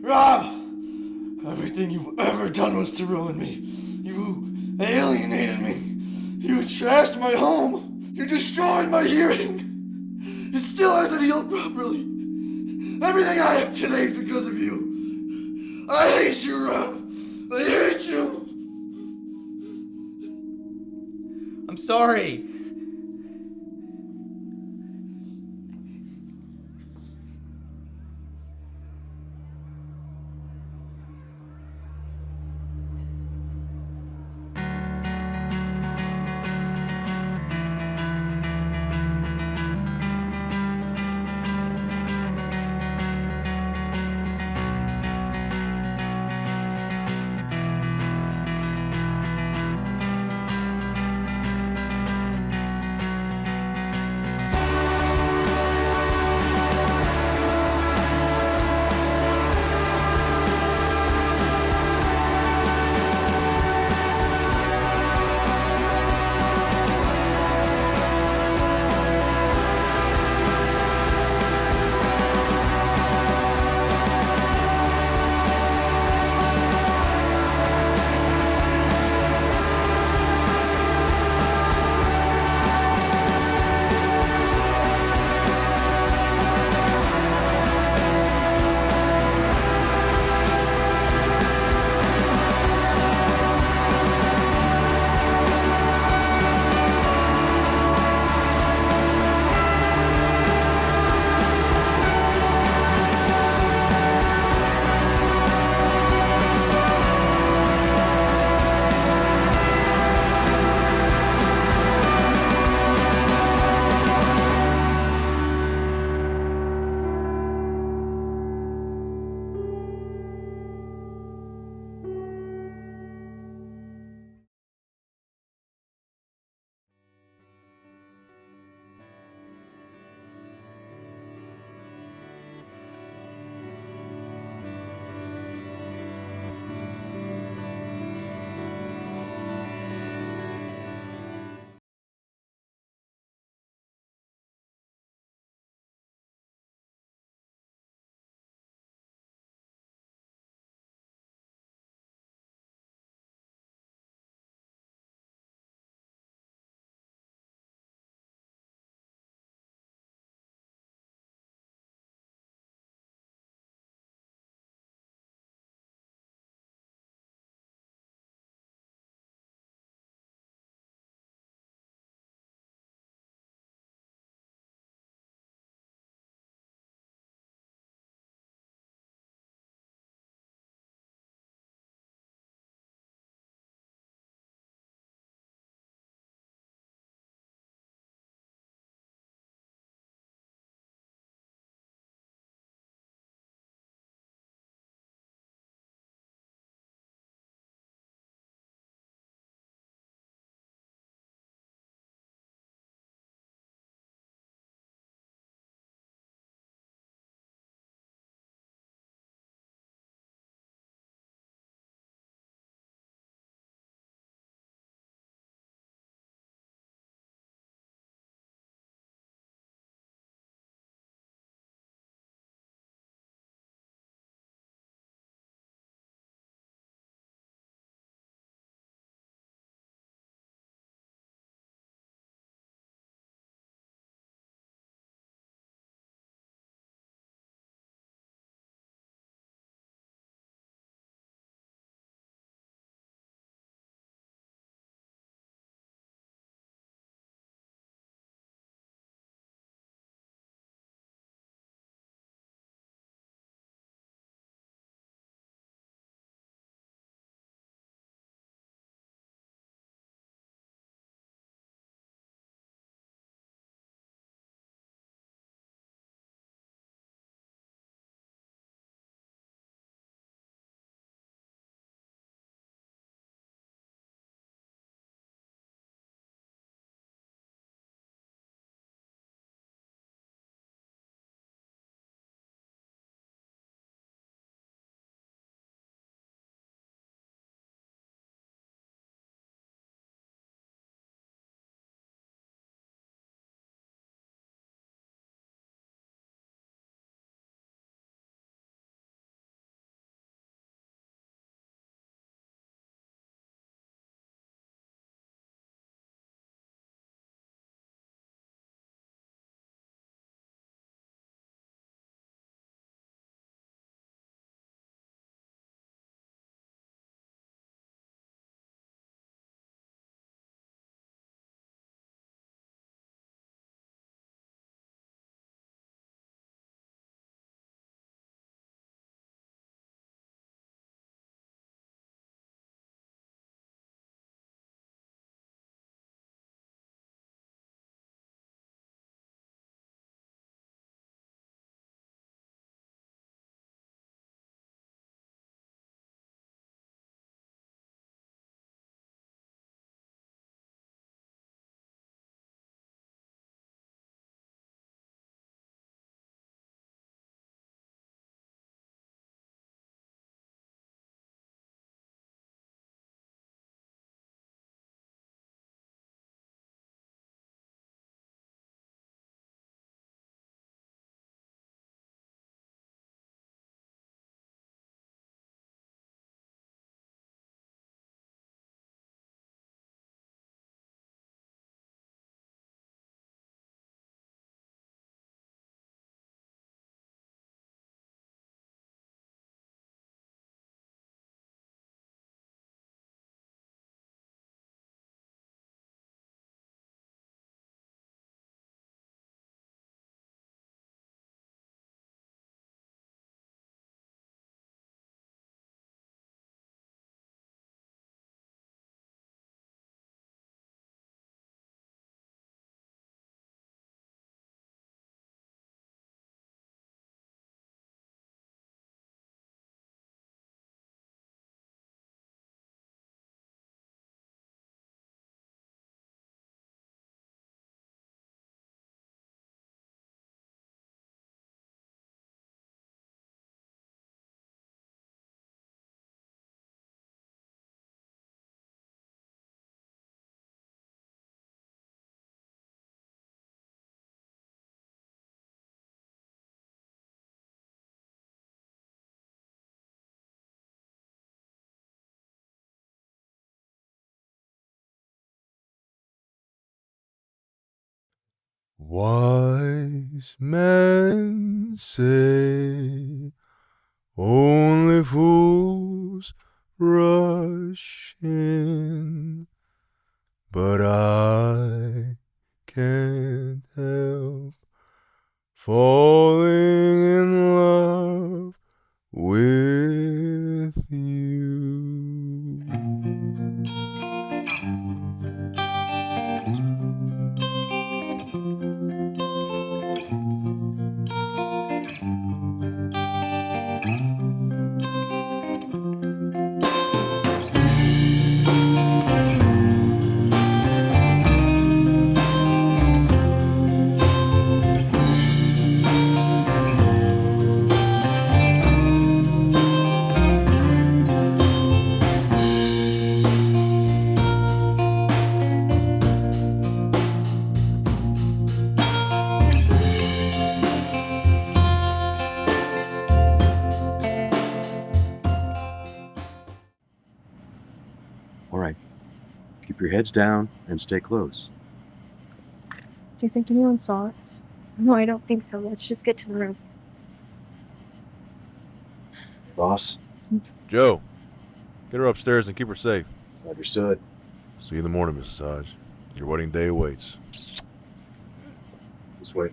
Rob! Everything you've ever done was to ruin me. You alienated me. You trashed my home. You destroyed my hearing. It still hasn't healed properly. Everything I have today is because of you. I hate you, Rob. I hate you. I'm sorry. Wise men say only fools rush in, but I can't help falling in love with you. All right. Keep your heads down and stay close. Do you think anyone saw us? No, I don't think so. Let's just get to the room. Boss? Joe, get her upstairs and keep her safe. Understood. See you in the morning, Mrs. Hodge. Your wedding day awaits. This way.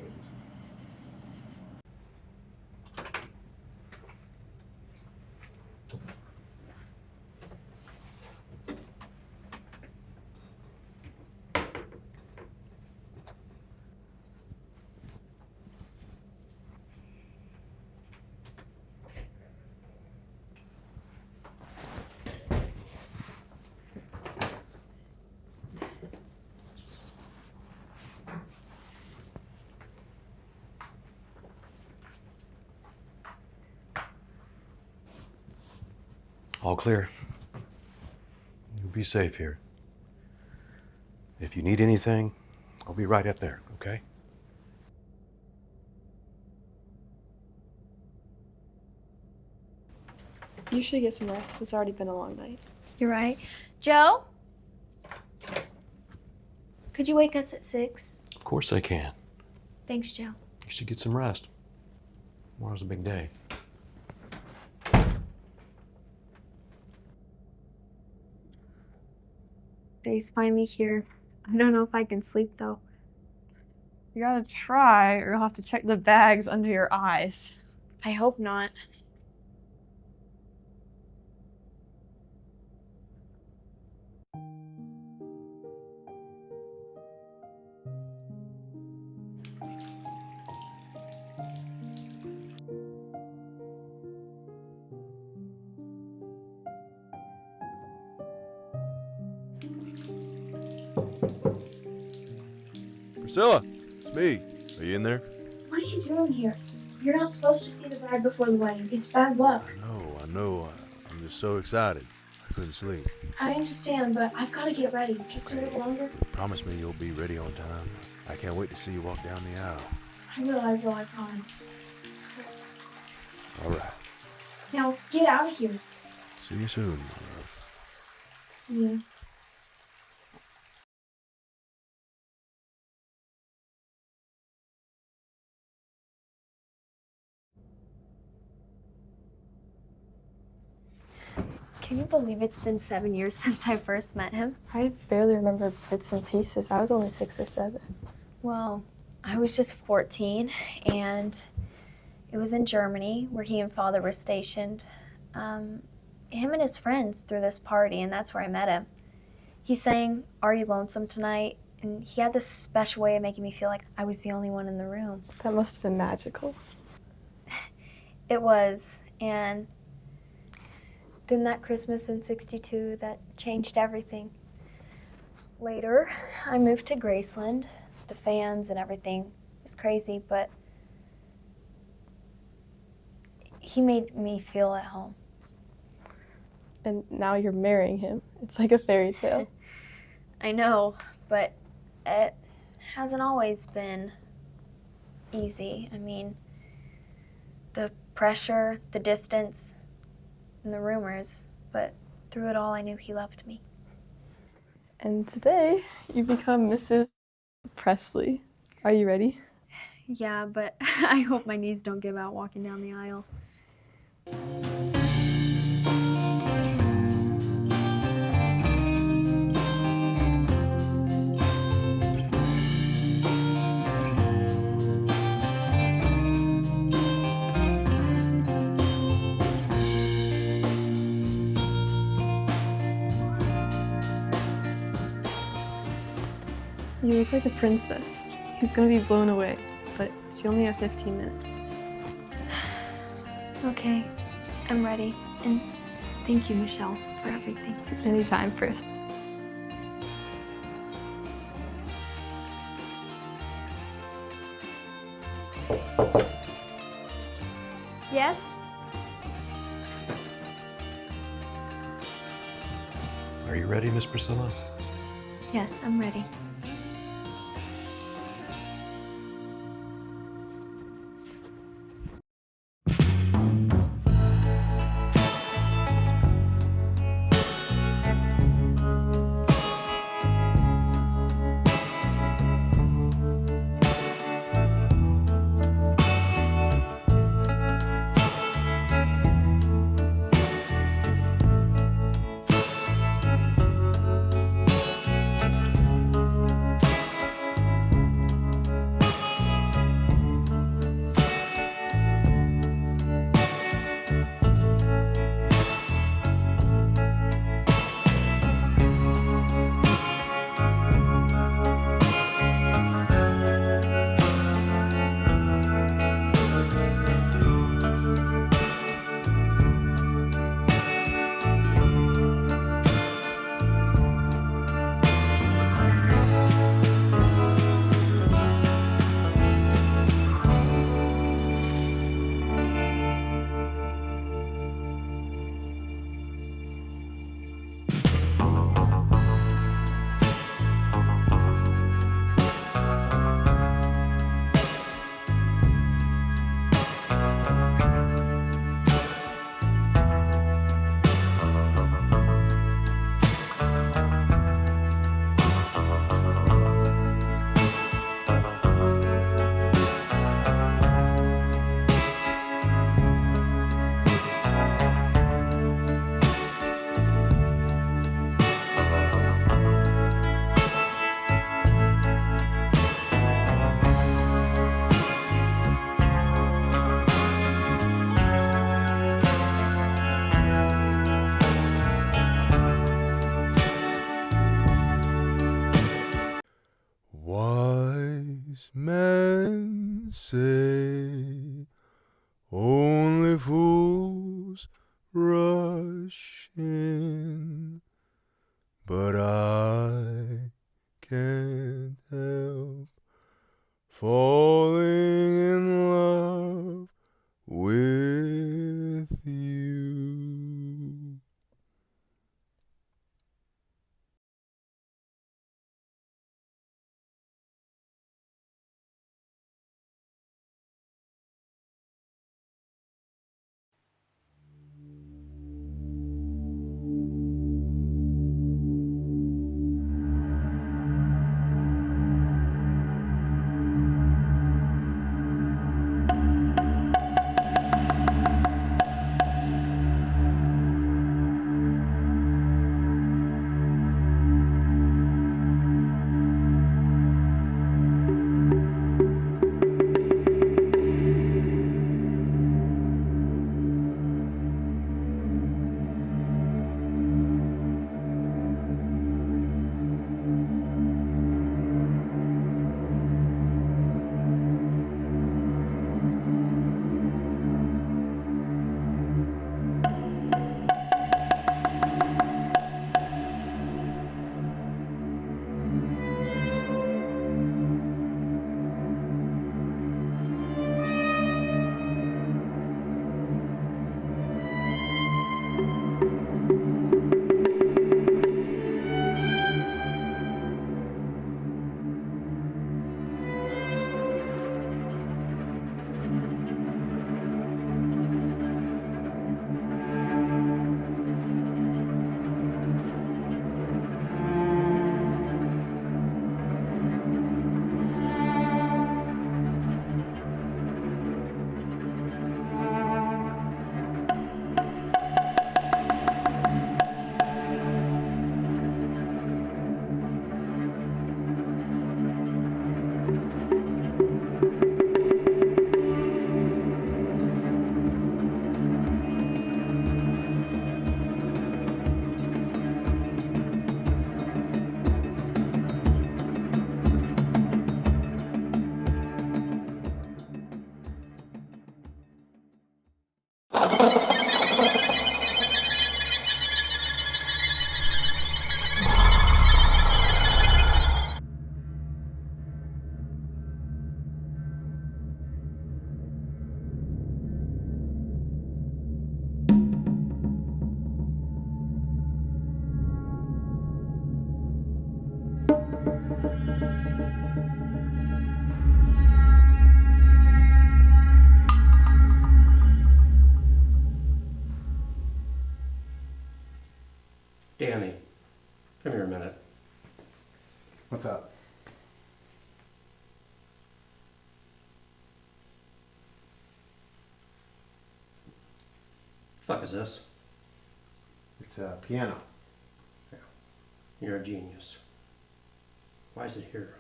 All clear. You'll be safe here. If you need anything, I'll be right up there, okay? You should get some rest. It's already been a long night. You're right. Joe? Could you wake us at 6? Of course I can. Thanks, Joe. You should get some rest. Tomorrow's a big day. Day's finally here. I don't know if I can sleep, though. You gotta try, or you'll have to check the bags under your eyes. I hope not. Priscilla, it's me. Are you in there? What are you doing here? You're not supposed to see the bride before the wedding. It's bad luck. I know. I'm just so excited. I couldn't sleep. I understand, but I've got to get ready. Just a little longer. Promise me you'll be ready on time. I can't wait to see you walk down the aisle. I will, I promise. All right. Now, get out of here. See you soon, my love. See you. Can you believe it's been 7 years since I first met him? I barely remember bits and pieces. I was only 6 or 7. Well, I was just 14, and it was in Germany where he and Father were stationed. Him and his friends threw this party, and that's where I met him. He sang, "Are You Lonesome Tonight?" And he had this special way of making me feel like I was the only one in the room. That must have been magical. It was, and then that Christmas in '62, that changed everything. Later, I moved to Graceland. The fans and everything was crazy, but he made me feel at home. And now you're marrying him. It's like a fairy tale. I know, but it hasn't always been easy. I mean, the pressure, the distance, and the rumors, but through it all, I knew he loved me. And today, you become Mrs. Presley. Are you ready? Yeah, but I hope my knees don't give out walking down the aisle. You look like a princess. He's gonna be blown away, but you only have 15 minutes. Okay, I'm ready. And thank you, Michelle, for everything. Anytime, Pris. Yes? Are you ready, Miss Priscilla? Yes, I'm ready. Wise men say only fools rush in, but I can't help falling in love with you. Danny, come here a minute. What's up? The fuck is this? It's a piano. Yeah. You're a genius. Why is it here?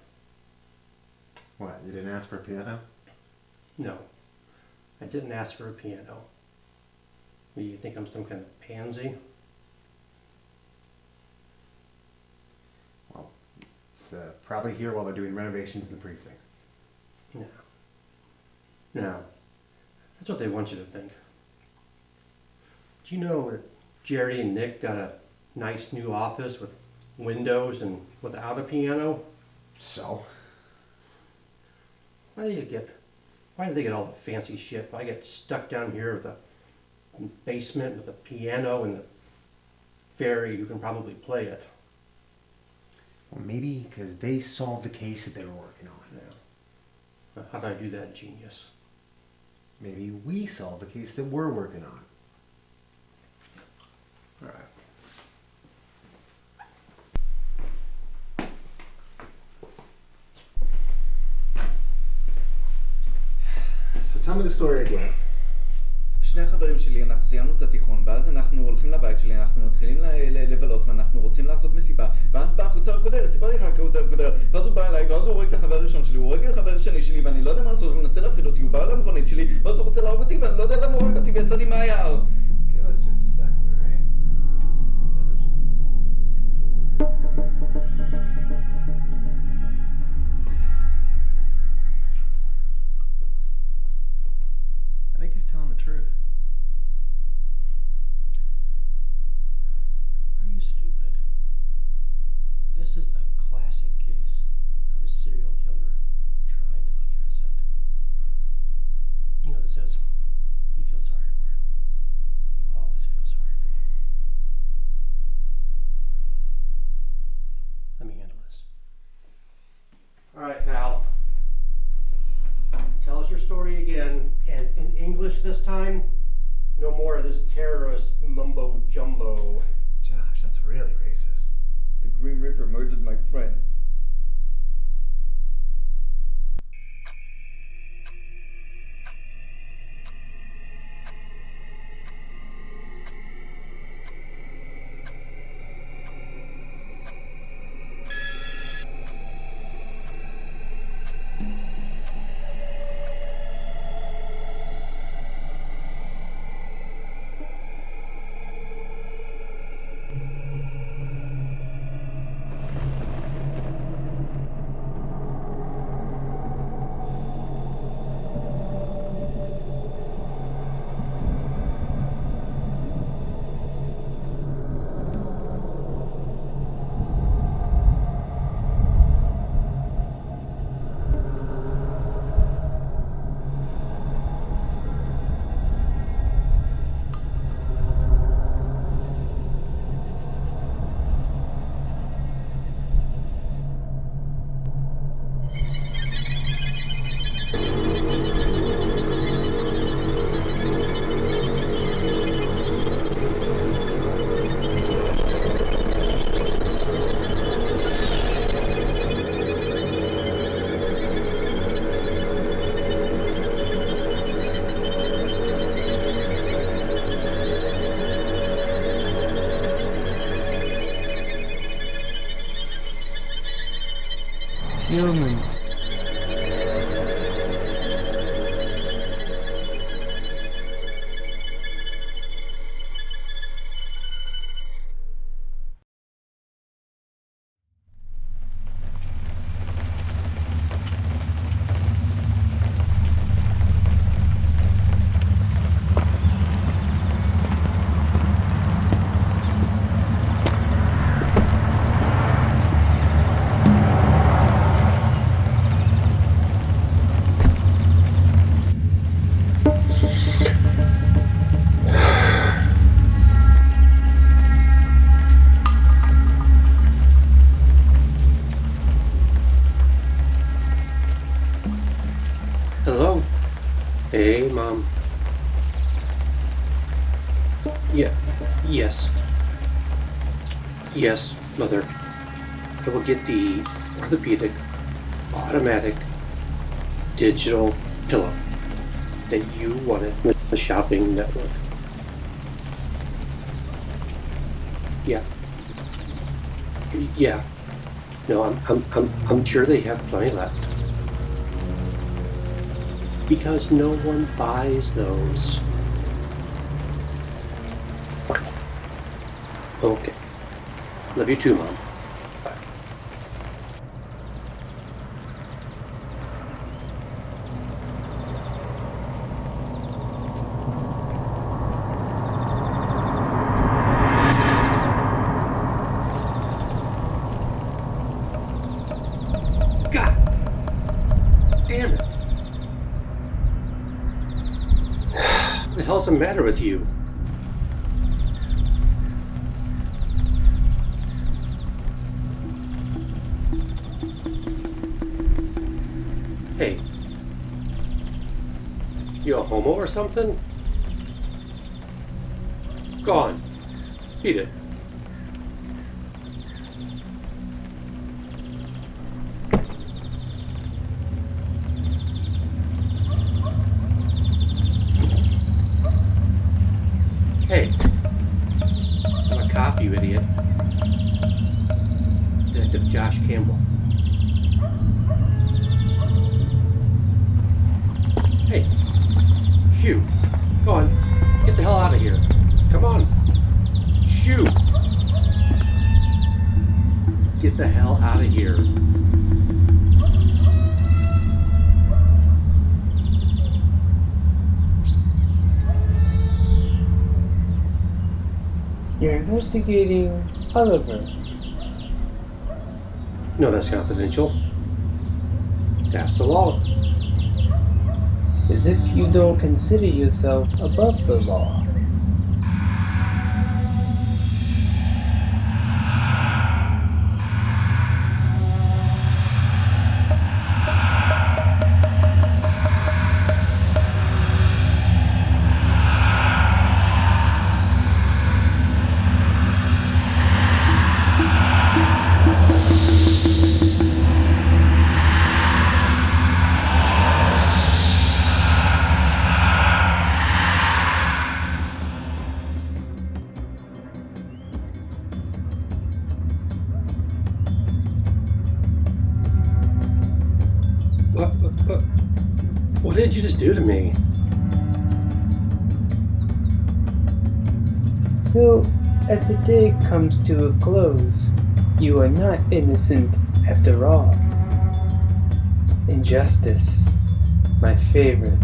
What, you didn't ask for a piano? No. I didn't ask for a piano. You think I'm some kind of pansy? Well, it's probably here while they're doing renovations in the precinct. No. No. That's what they want you to think. Do you know that Jerry and Nick got a nice new office with windows and without a piano? So? Why do they get all the fancy shit? I get stuck down here with a basement with a piano and the fairy who can probably play it. Well, maybe because they solved the case that they were working on. Yeah. How did I do that, genius? Maybe we solved the case that we're working on. All right. So tell me the story again. שני חברים שלי, אנחנו סיימנו את התיכון, ואז אנחנו הולכים לבית שלי, אנחנו מתחילים לבלות, ואנחנו רוצים לעשות מסיבה, ואז בא הקוצר הקודר, סיפרתי לך הקוצר הקודר, ואז הוא בא אליי, ואז הוא רואה את החבר הראשון שלי, הוא רואה את החבר השני שלי, ואני לא יודע מה לעשות, ומנסה להפחיד אותי, הוא בא למכונית שלי, ואז הוא רוצה להרוג אותי, ואני לא יודע למה הוא הורג אותי, ויצאתי מהיער. Give us just a second, alright? I think he's telling the truth. Are you stupid? This is a classic case of a serial killer trying to look innocent. You know, that says you feel sorry for him. You always feel sorry for him. Let me handle this. All right, pal. Tell us your story again, and in English this time. No more of this terrorist mumbo jumbo. Josh, that's really racist. The Green Reaper murdered my friends. Humans. Yes, Mother. I will get the orthopedic, automatic, digital pillow that you wanted with the shopping network. Yeah. Yeah. No, I'm sure they have plenty left. Because no one buys those. Okay. Love you too, Mom. Bye. God damn it. What the hell's the matter with you? Hey, you a homo or something? Go on, beat it. Hey, I'm a cop, you idiot. Detective Josh Campbell. Hey, shoot. Go on, get the hell out of here. Come on. Shoot. Get the hell out of here. You're investigating Oliver. No, that's confidential. That's the law. As if you don't consider yourself above the law. What did you just do to me? So, as the day comes to a close, you are not innocent after all. Injustice, my favorite.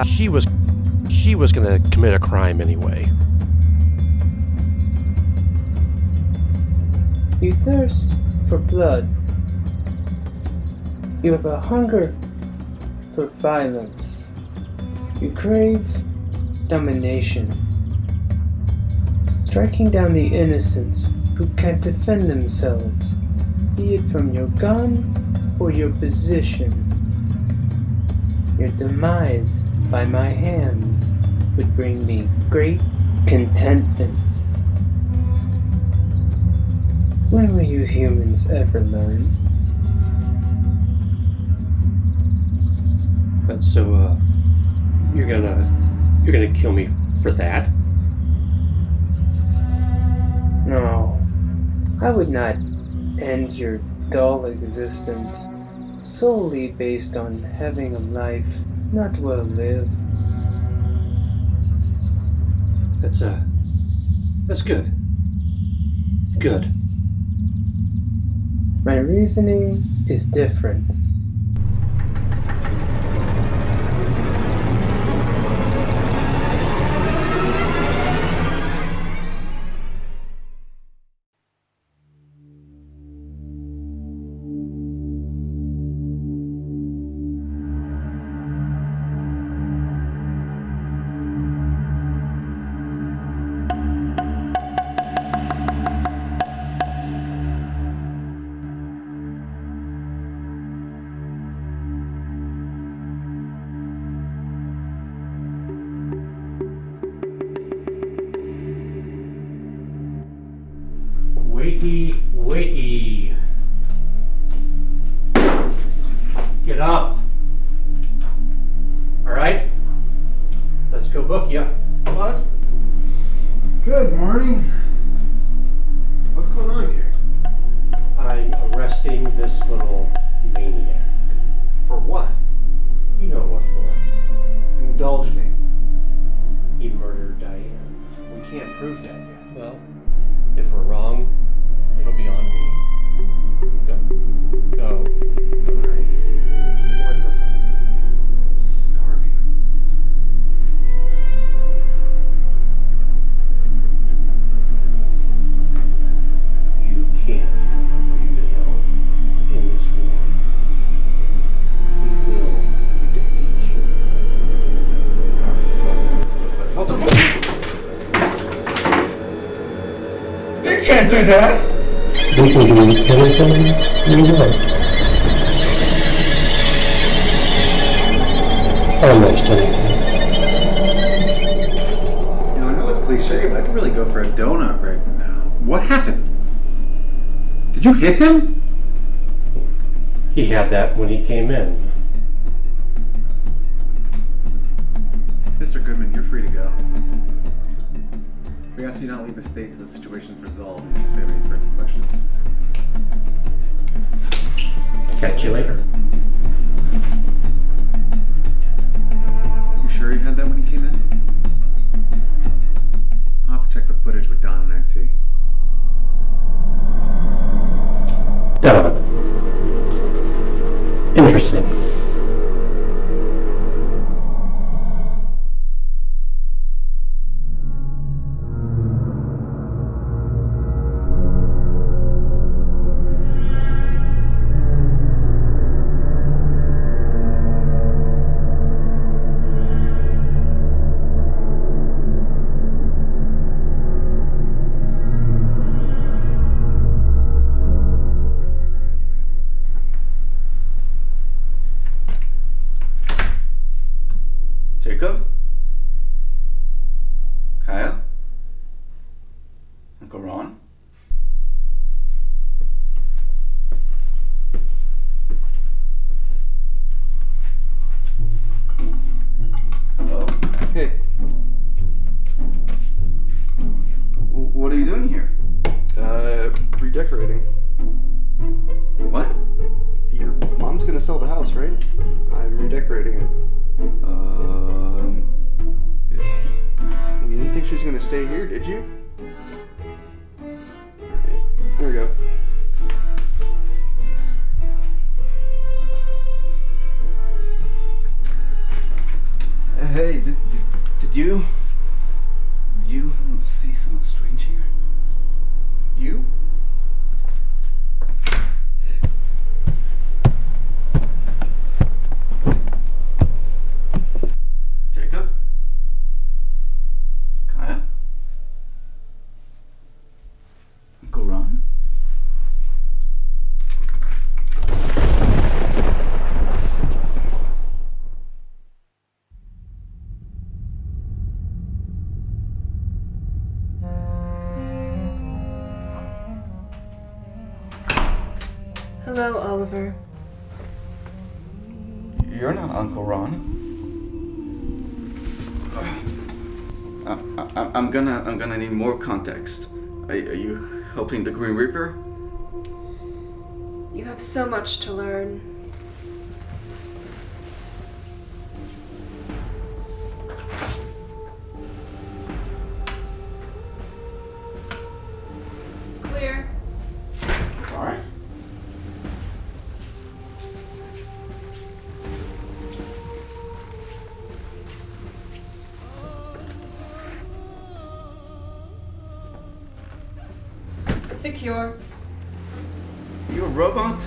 She was gonna commit a crime anyway. You thirst for blood. You have a hunger for violence. You crave domination. Striking down the innocents who can't defend themselves, be it from your gun or your position. Your demise by my hands would bring me great contentment. When will you humans ever learn? So, you're gonna kill me for that? No, I would not end your dull existence solely based on having a life not well lived. That's good. Good. My reasoning is different. Wakey, wakey. Get up. All right? Let's go book ya. What? Good morning. What's going on here? I'm arresting this little maniac. For what? You know what for. Indulge me. He murdered Diane. We can't prove that yet. Well, if we're wrong, it'll be on me. Go. Go. Alright. Give myself something to eat. I'm starving. You can't prevail in this war. We will defeat you. You can't do that! We can do anything you want. Almost anything. You know, I know it's cliche, but I could really go for a donut right now. What happened? Did you hit him? He had that when he came in. Mr. Goodman, you're free to go. We ask you not leave the state until the situation's resolved in case we have any further questions. Catch you later. You sure he had that when he came in? I'll have to check the footage with Don and IT. Interesting. Jacob? Kyle? Uncle Ron? Hello? Hey. What are you doing here? Redecorating. What? Your mom's gonna sell the house, right? I'm redecorating it. Yes. Well, you didn't think she was gonna stay here, did you? Alright, there we go. Hey, did you see something strange here? You? Jacob? Kyle? Uncle Ron? Hello, Oliver. You're not Uncle Ron. I'm gonna need more context. Are you helping the Green Reaper? You have so much to learn. Clear. Alright. Secure. You a robot?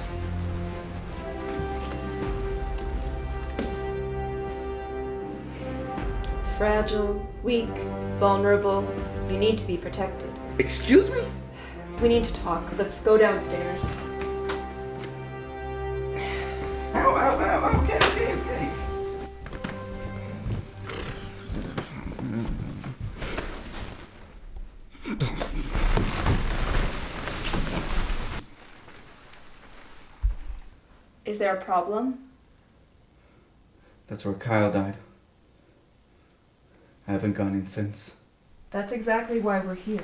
Fragile, weak, vulnerable. You need to be protected. Excuse me? We need to talk. Let's go downstairs. Ow, okay. Is there a problem? That's where Kyle died. I haven't gone in since. That's exactly why we're here.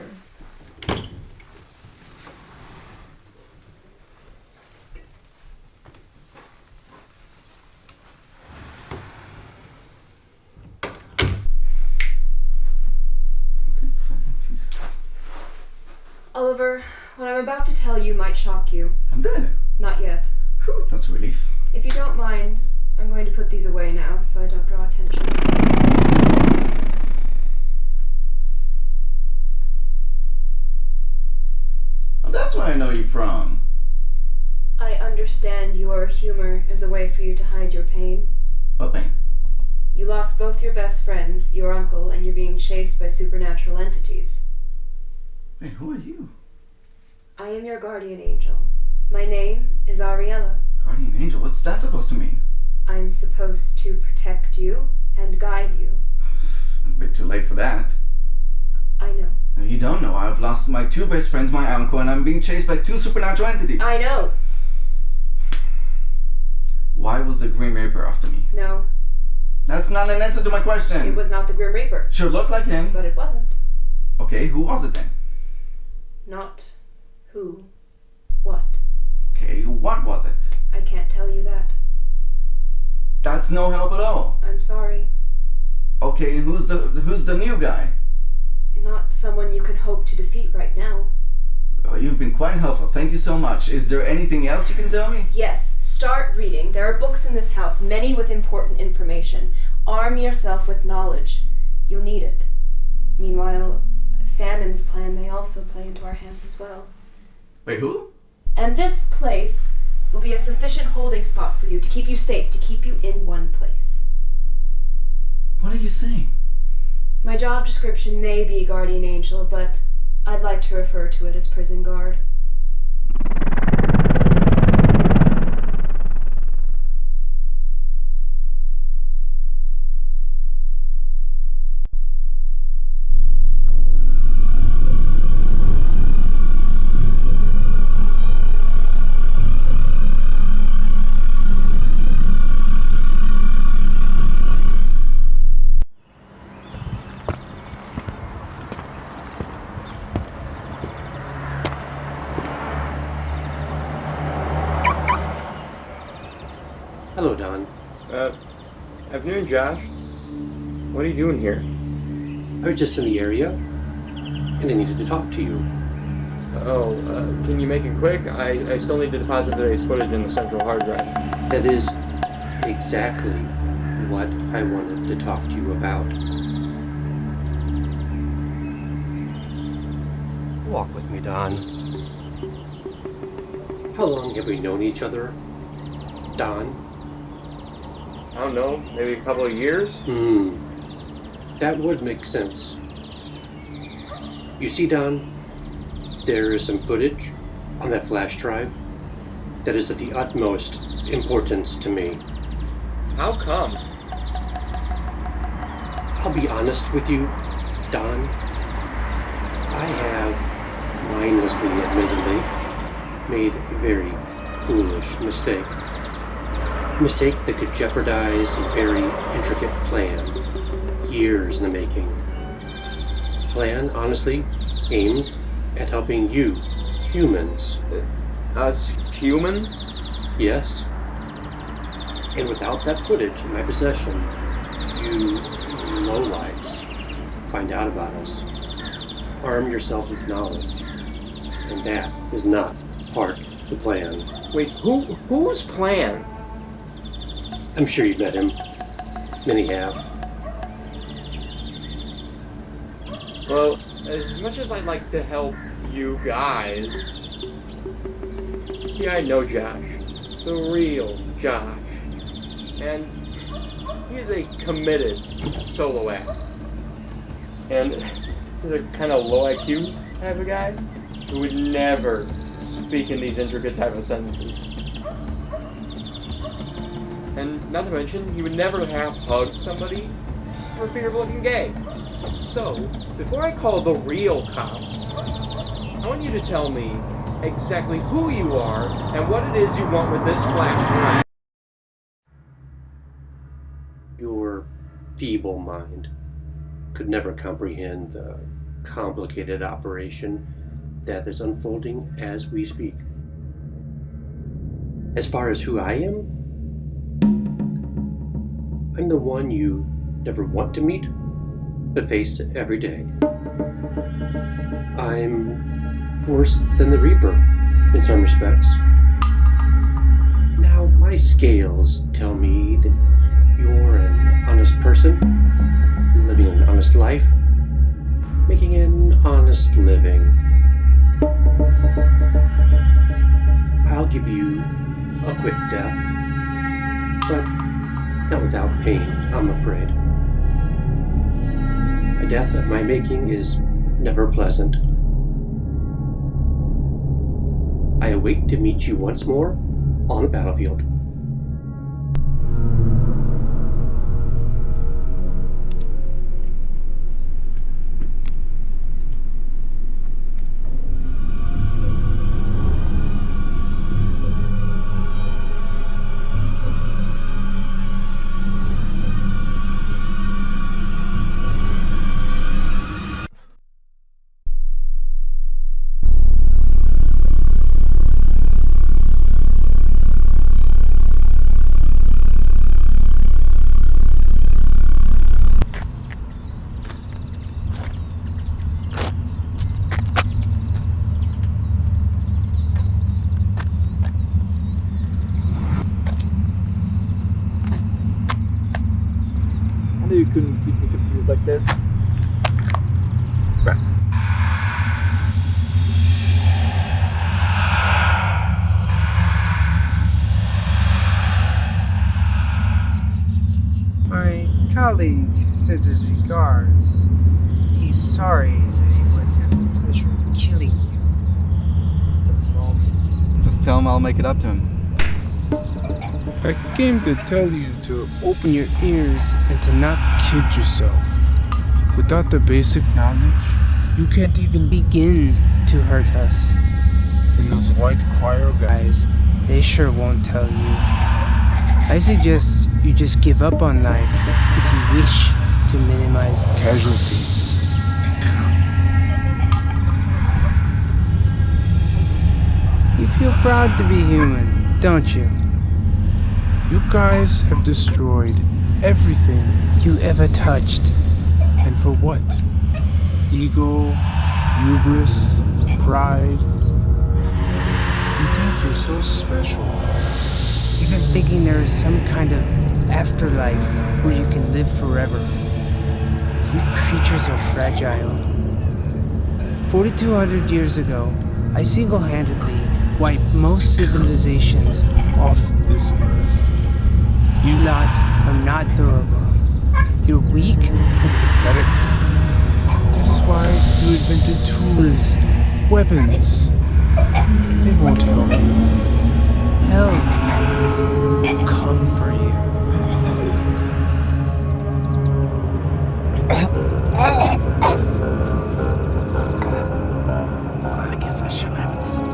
Oliver, what I'm about to tell you might shock you. I'm dead. Not yet. Whew, that's a relief. If you don't mind, I'm going to put these away now so I don't draw attention. Oh, that's where I know you from. I understand your humor is a way for you to hide your pain. What pain? You lost both your best friends, your uncle, and you're being chased by supernatural entities. Hey, who are you? I am your guardian angel. My name is Ariella. Guardian angel? What's that supposed to mean? I'm supposed to protect you and guide you. A bit too late for that. I know. No, you don't know. I've lost my two best friends, my uncle, and I'm being chased by two supernatural entities. I know. Why was the Grim Reaper after me? No. That's not an answer to my question. It was not the Grim Reaper. Sure looked like him. But it wasn't. Okay, who was it then? Not who. What? Okay, what was it? I can't tell you that. That's no help at all. I'm sorry. Okay, who's the new guy? Not someone you can hope to defeat right now. Oh, you've been quite helpful. Thank you so much. Is there anything else you can tell me? Yes, start reading. There are books in this house, many with important information. Arm yourself with knowledge. You'll need it. Meanwhile, Famine's plan may also play into our hands as well. Wait, who? And this place will be a sufficient holding spot for you to keep you safe, to keep you in one place. What are you saying? My job description may be guardian angel, but I'd like to refer to it as prison guard. Hello, Don. Afternoon, Josh. What are you doing here? I was just in the area, and I needed to talk to you. Oh, can you make it quick? I still need to deposit today's footage in the central hard drive. That is exactly what I wanted to talk to you about. Walk with me, Don. How long have we known each other, Don? I don't know, maybe a couple of years? That would make sense. You see, Don, there is some footage on that flash drive that is of the utmost importance to me. How come? I'll be honest with you, Don. I have, mindlessly admittedly, made a very foolish mistake. A mistake that could jeopardize a very intricate plan, years in the making. Plan, honestly, aimed at helping you, humans. Us humans? Yes. And without that footage in my possession, you lowlifes find out about us. Arm yourself with knowledge. And that is not part of the plan. Wait, whose plan? I'm sure you've met him. Many have. Well, as much as I'd like to help you guys, see, I know Josh. The real Josh. And he's a committed solo act. And he's a kind of low IQ type of guy who would never speak in these intricate type of sentences. And not to mention, he would never have hugged somebody for fear of looking gay. So, before I call the real cops, I want you to tell me exactly who you are and what it is you want with this flashing light. Your feeble mind could never comprehend the complicated operation that is unfolding as we speak. As far as who I am, I'm the one you never want to meet, but face every day. I'm worse than the Reaper in some respects. Now, my scales tell me that you're an honest person, living an honest life, making an honest living. I'll give you a quick death, but not without pain, I'm afraid. A death of my making is never pleasant. I await to meet you once more on the battlefield. You couldn't keep me confused like this. Right. My colleague sends his regards. He's sorry that he wouldn't have the pleasure of killing you at the moment. Just tell him I'll make it up to him. I came to tell you to open your ears and to not kid yourself. Without the basic knowledge, you can't even begin to hurt us. And those white choir guys, they sure won't tell you. I suggest you just give up on life if you wish to minimize casualties. You feel proud to be human, don't you? You guys have destroyed everything you ever touched. And for what? Ego, hubris, pride. You think you're so special. Even thinking there is some kind of afterlife where you can live forever. You creatures are fragile. 4,200 years ago, I single-handedly wiped most civilizations off this earth. You lot are not durable. You're weak and pathetic. That is why you invented tools, weapons. They won't help you. Hell will come for you. I guess I should have something.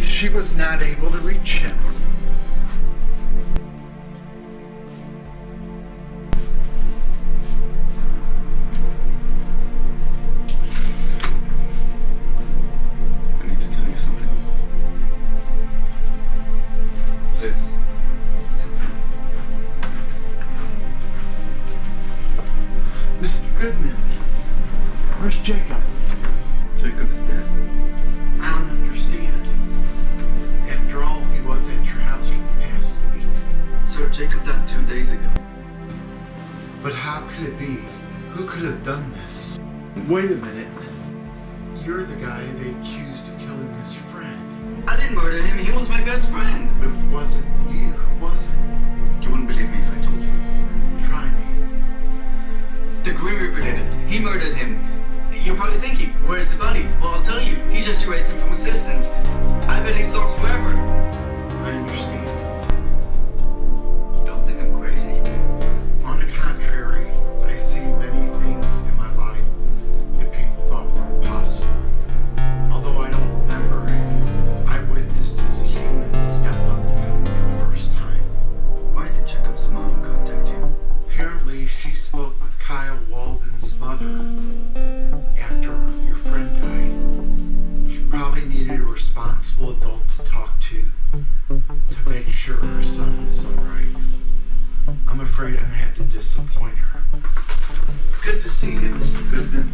She was not able to reach him. I need to tell you something. Please, sit down. Mr. Goodman, where's Jacob? Jacob is dead. I don't understand. After all, he was at your house for the past week. Sir, Jacob died 2 days ago. But how could it be? Who could have done this? Wait a minute. You're the guy they accused of killing his friend. I didn't murder him. He was my best friend. But if it wasn't you, who was it? You wouldn't believe me if I told you. Try me. afraid I may have to disappoint her. Good to see you, Mr. Goodman.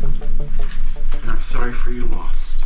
And I'm sorry for your loss.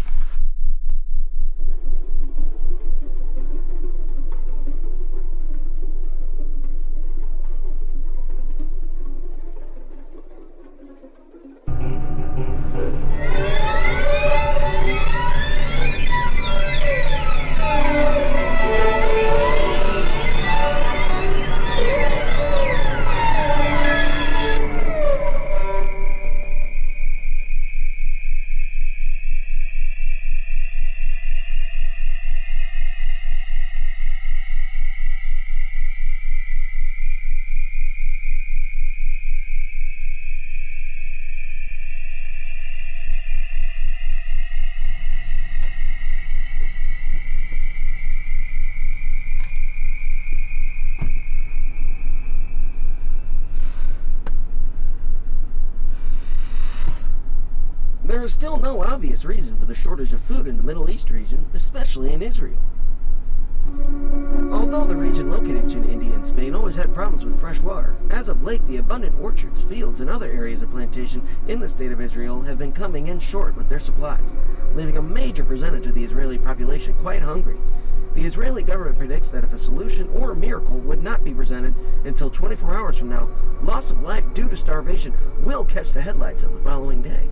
There is still no obvious reason for the shortage of food in the Middle East region, especially in Israel. Although the region located between India and Spain always had problems with fresh water, as of late the abundant orchards, fields, and other areas of plantation in the state of Israel have been coming in short with their supplies, leaving a major percentage of the Israeli population quite hungry. The Israeli government predicts that if a solution or a miracle would not be presented until 24 hours from now, loss of life due to starvation will catch the headlights of the following day.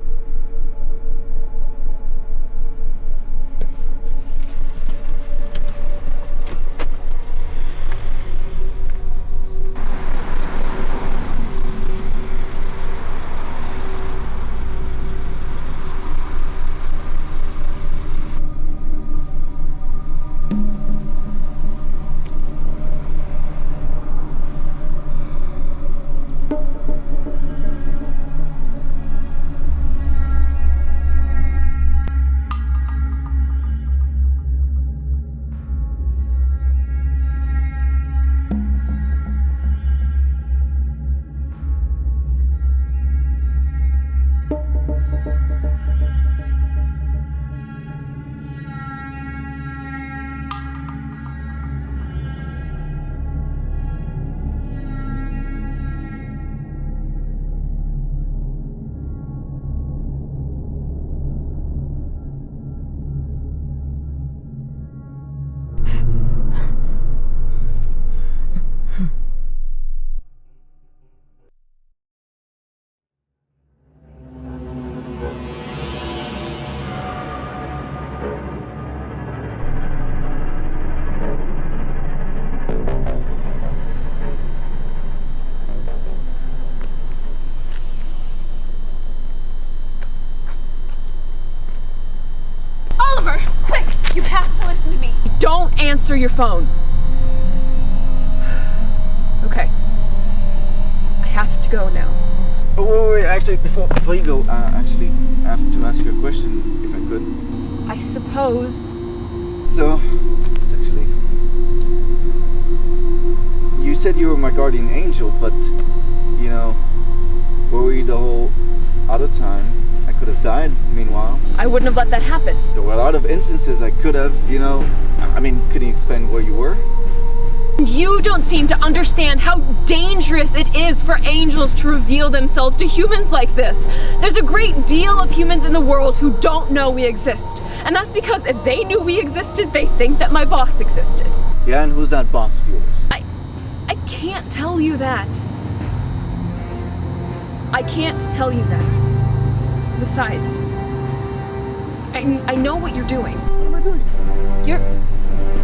Oliver, quick! You have to listen to me. Don't answer your phone. Okay. I have to go now. Oh, wait, actually, before you go, actually, I have to ask you a question, if I could. I suppose. So, it's actually... You said you were my guardian angel, but, you know, worried the whole other time. I could have died, meanwhile. I wouldn't have let that happen. There were a lot of instances I could have, you know... I mean, could you explain where you were? You don't seem to understand how dangerous it is for angels to reveal themselves to humans like this. There's a great deal of humans in the world who don't know we exist. And that's because if they knew we existed, they think that my boss existed. Yeah, and who's that boss of yours? I can't tell you that. I can't tell you that. Besides, I know what you're doing. What am I doing?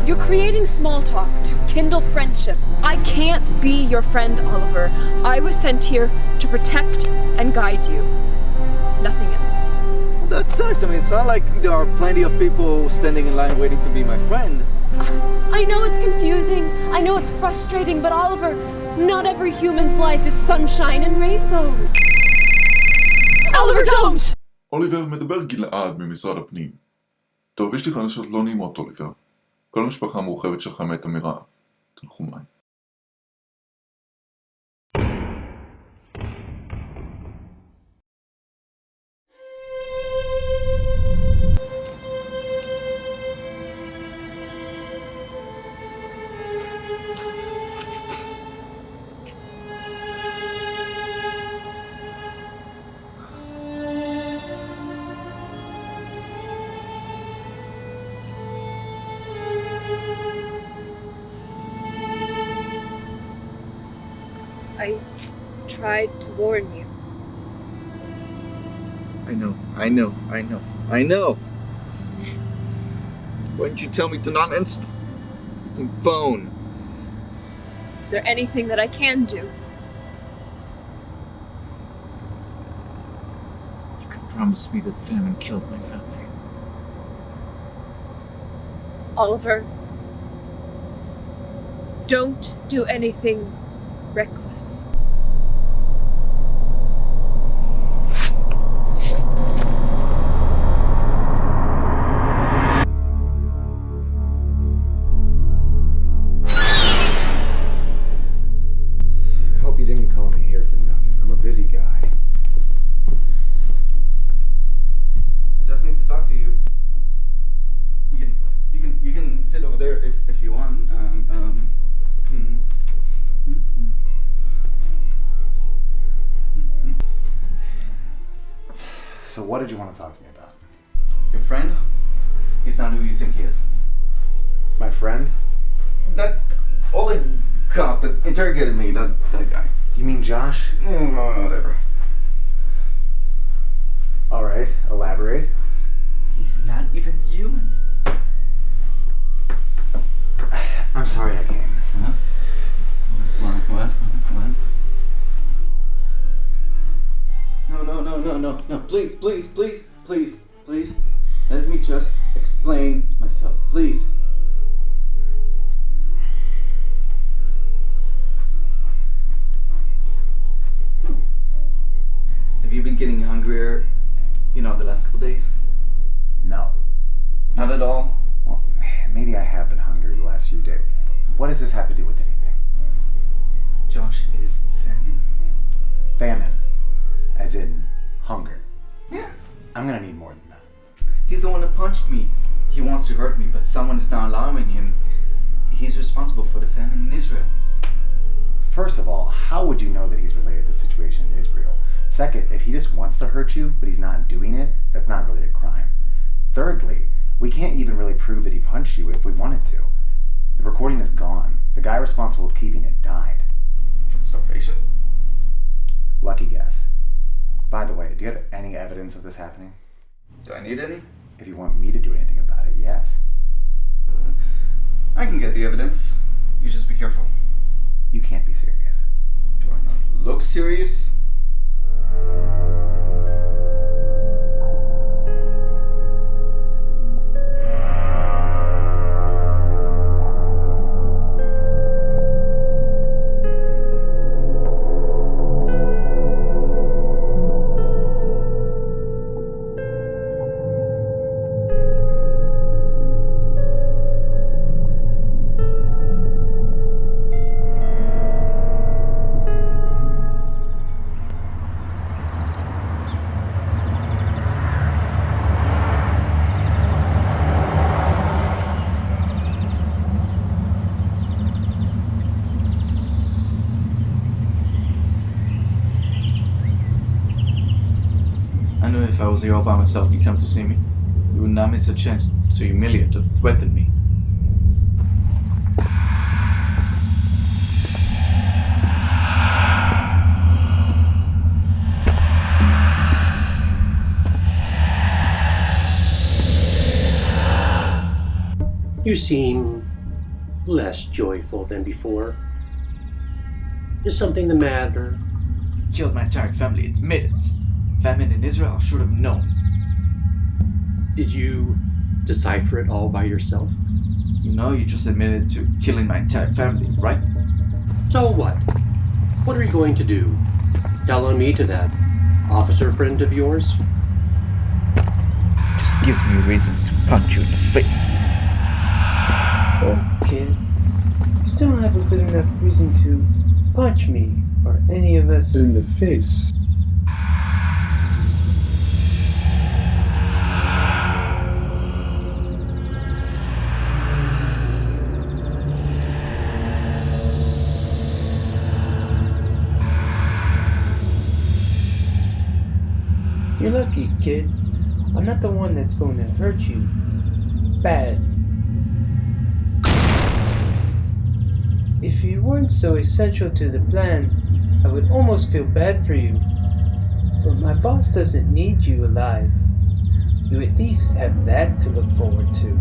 You're creating small talk to kindle friendship. I can't be your friend, Oliver. I was sent here to protect and guide you. Nothing else. Well, that sucks. I mean, it's not like there are plenty of people standing in line waiting to be my friend. I know it's confusing. I know it's frustrating, but Oliver, not every human's life is sunshine and rainbows. Oliver, don't! אוליבר מדבר גלעד ממשרד הפנים. טוב, יש לי חדשות לא נעימות, אוליבר. כל המשפחה המורחבת שלך מתה מרעב. תנחומיי. I tried to warn you. I know. Why didn't you tell me to not answer the phone? Is there anything that I can do? You could promise me that famine killed my family. Oliver, don't do anything reckless. I hope you didn't call me here for nothing. I'm a busy guy. I just need to talk to you. You can sit over there if you want. So what did you want to talk to me about? Your friend? He's not who you think he is. My friend? That old cop that interrogated me, that guy. You mean Josh? Whatever. Alright, elaborate. He's not even human. I'm sorry I came. Huh? What? No. Please. Let me just explain myself, please. Have you been getting hungrier, the last couple days? No. Not at all? Well, maybe I have been hungry the last few days. What does this have to do with anything? Josh is famine. Famine? As in hunger? Yeah. I'm gonna need more than that. He's the one that punched me. He wants to hurt me, but someone is not allowing him. He's responsible for the famine in Israel. First of all, how would you know that he's related to the situation in Israel? Second, if he just wants to hurt you, but he's not doing it, that's not really a crime. Thirdly, we can't even really prove that he punched you if we wanted to. The recording is gone. The guy responsible with keeping it died. From starvation? Lucky guess. By the way, do you have any evidence of this happening? Do I need any? If you want me to do anything about it, yes. I can get the evidence. You just be careful. You can't be serious. Do I not look serious? I knew if I was here all by myself, you'd come to see me. You would not miss a chance to humiliate, to threaten me. You seem less joyful than before. Is something the matter? Killed my entire family, admit it. Famine in Israel, I should have known. Did you decipher it all by yourself? You just admitted to killing my entire family, right? So what? What are you going to do? Tell on me to that officer friend of yours? Just gives me a reason to punch you in the face. Oh, kid. You still don't have a good enough reason to punch me or any of us in the face. You're lucky, kid. I'm not the one that's going to hurt you. Bad. If you weren't so essential to the plan, I would almost feel bad for you. But my boss doesn't need you alive. You at least have that to look forward to.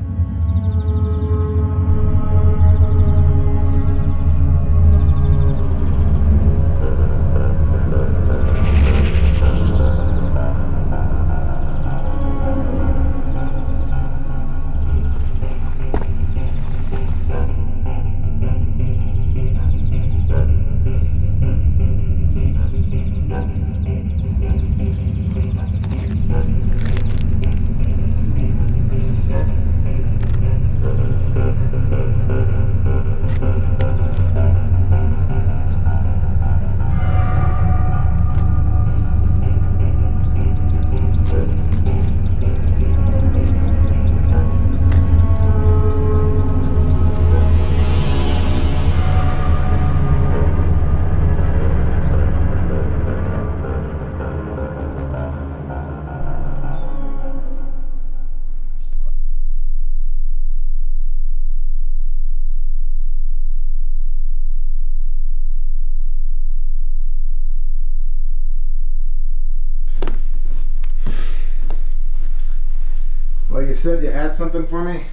Well, you said you had something for me?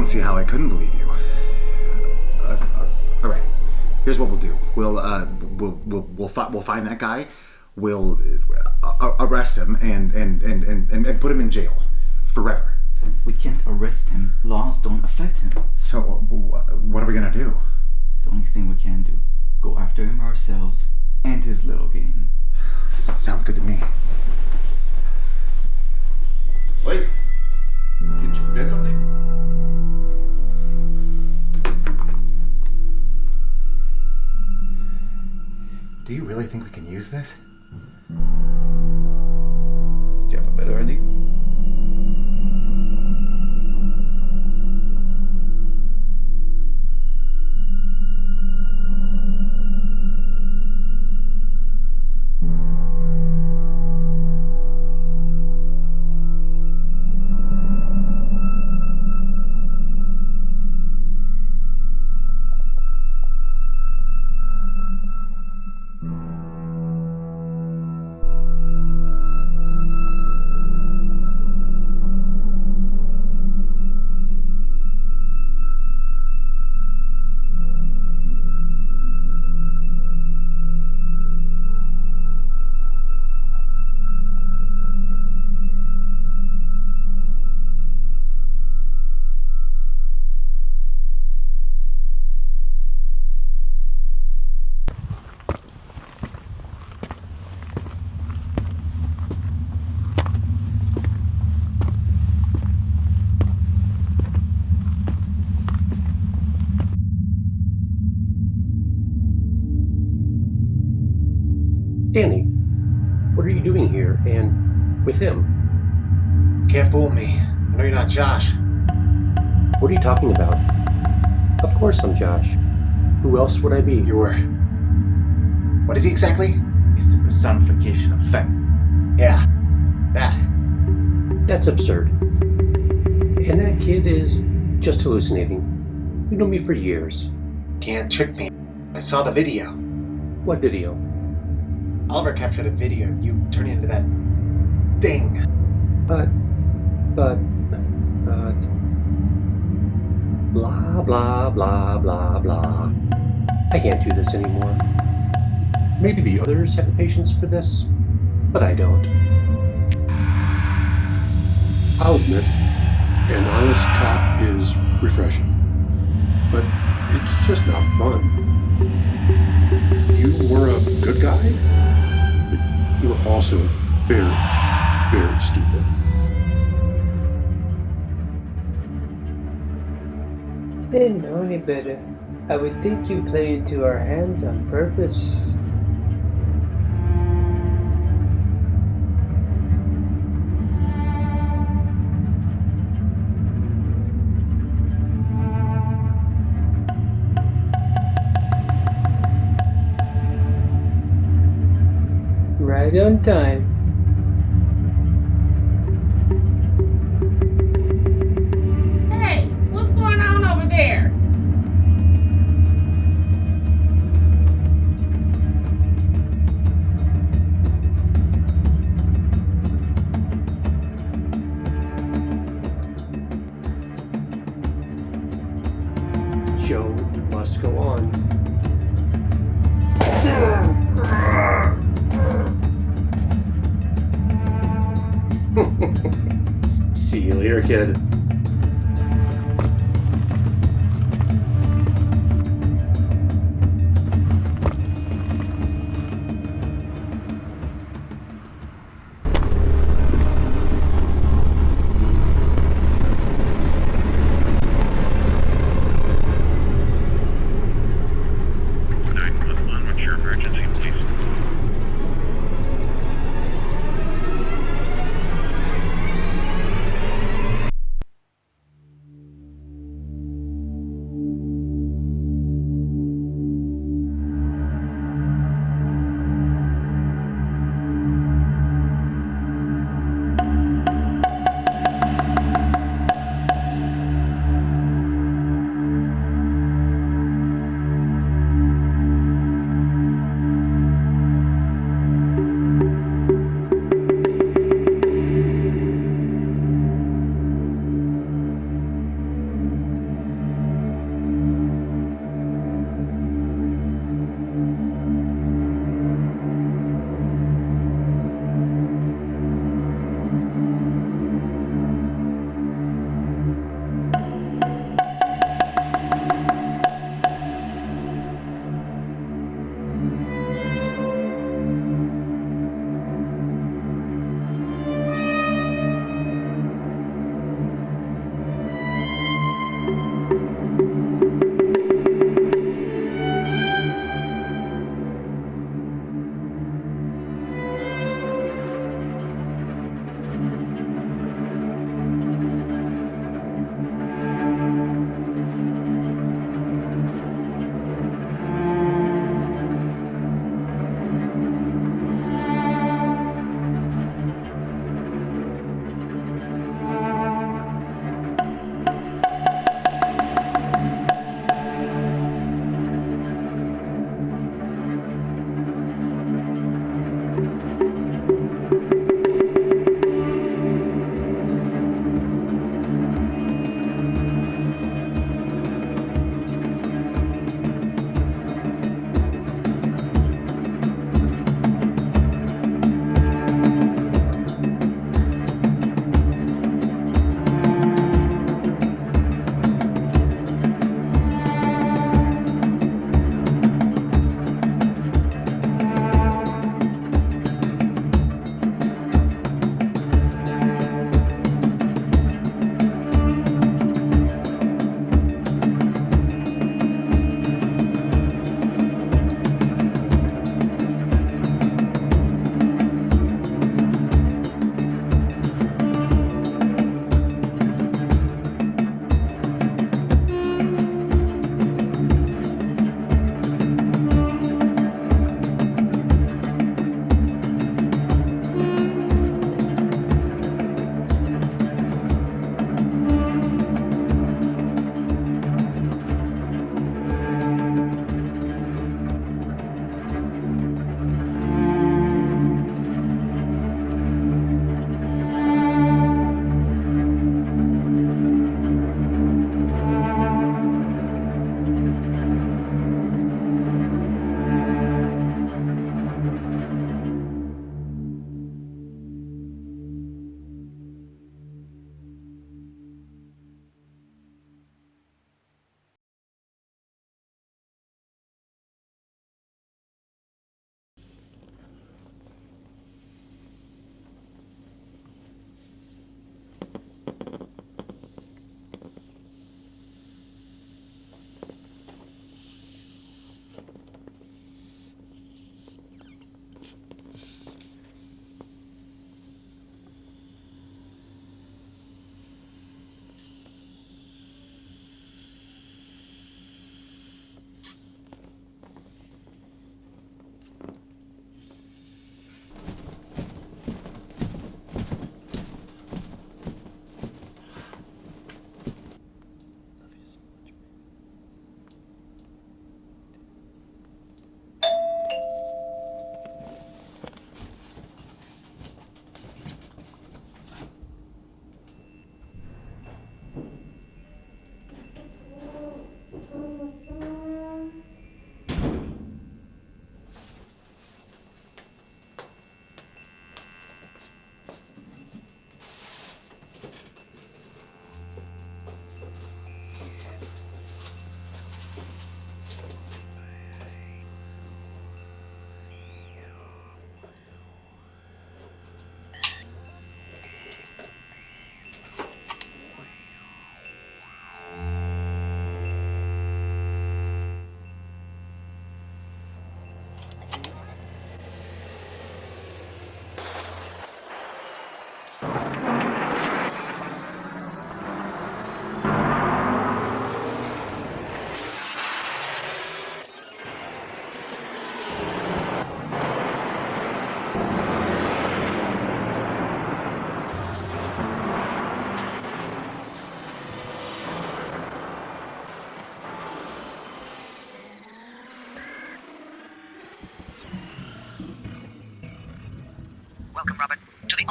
See how I couldn't believe you. All right. Here's what we'll do. We'll find that guy. We'll arrest him and put him in jail forever. We can't arrest him. Laws don't affect him. So what are we gonna do? The only thing we can do: go after him ourselves and his little game. Sounds good to me. Wait. Did you forget something? Do you really think we can use this? Do you have a better idea? Danny, what are you doing here and with him? Can't fool me. I know you're not Josh. What are you talking about? Of course I'm Josh. Who else would I be? You're... What is he exactly? He's the personification of femme. Yeah, that. That's absurd. And that kid is just hallucinating. You know me for years. Can't trick me. I saw the video. What video? Oliver captured a video of you turning into that thing. But, blah, blah, blah, blah, blah. I can't do this anymore. Maybe the others have the patience for this, but I don't. I'll admit, an honest cop is refreshing, but it's just not fun. You were a good guy, but you were also very, very stupid. Didn't know any better. I would think you play into our hands on purpose. Right on time. Hey, what's going on over there? Show must go on. See you later, kid.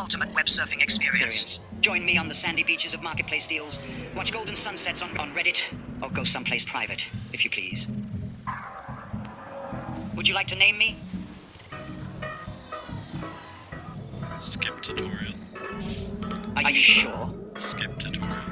ultimate web surfing experience. Join me on the sandy beaches of Marketplace Deals. Watch golden sunsets on Reddit, or go someplace private, if you please. Would you like to name me? Skip tutorial. Are you sure? Skip tutorial.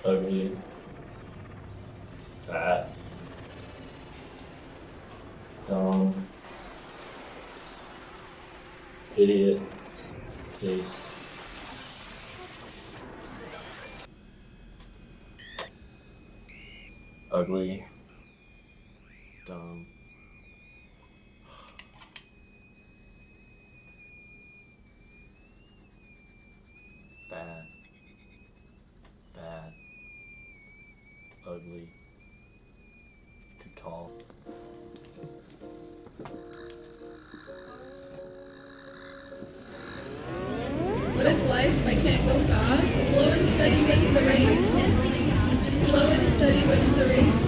Ugly. Fat. Dumb. Idiot. Face. Ugly. Dumb. Bad. Bad. Ugly. Too tall. What is life? I can't go fast. Slow and steady wins the race. Slow and steady wins the race.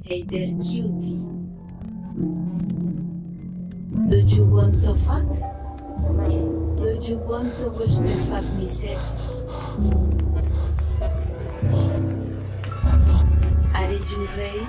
Hey there, cutie. Don't you want to fuck? Don't you want to watch me fuck myself? I did you Play.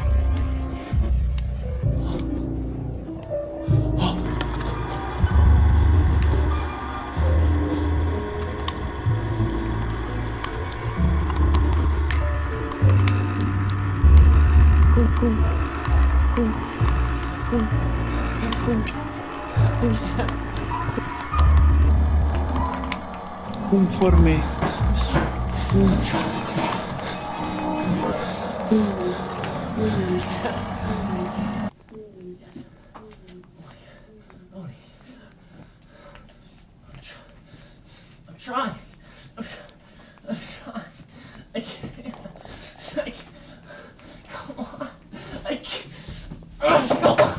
Conforme. I'm trying. I'm trying. I can't. Come on. I can't. Come on.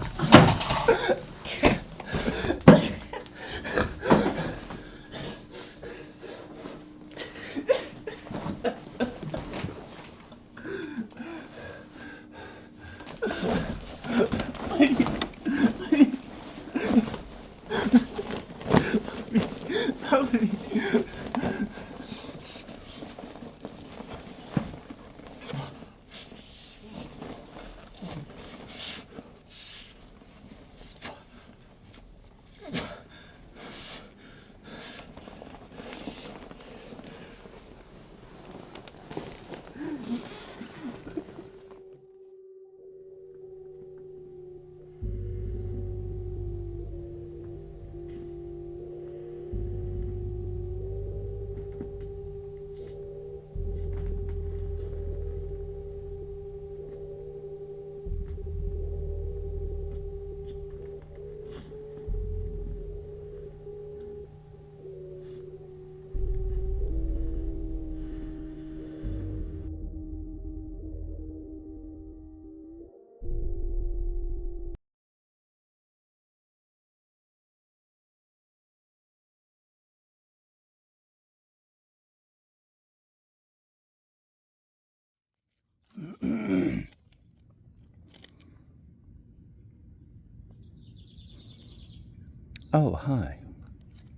Oh, hi.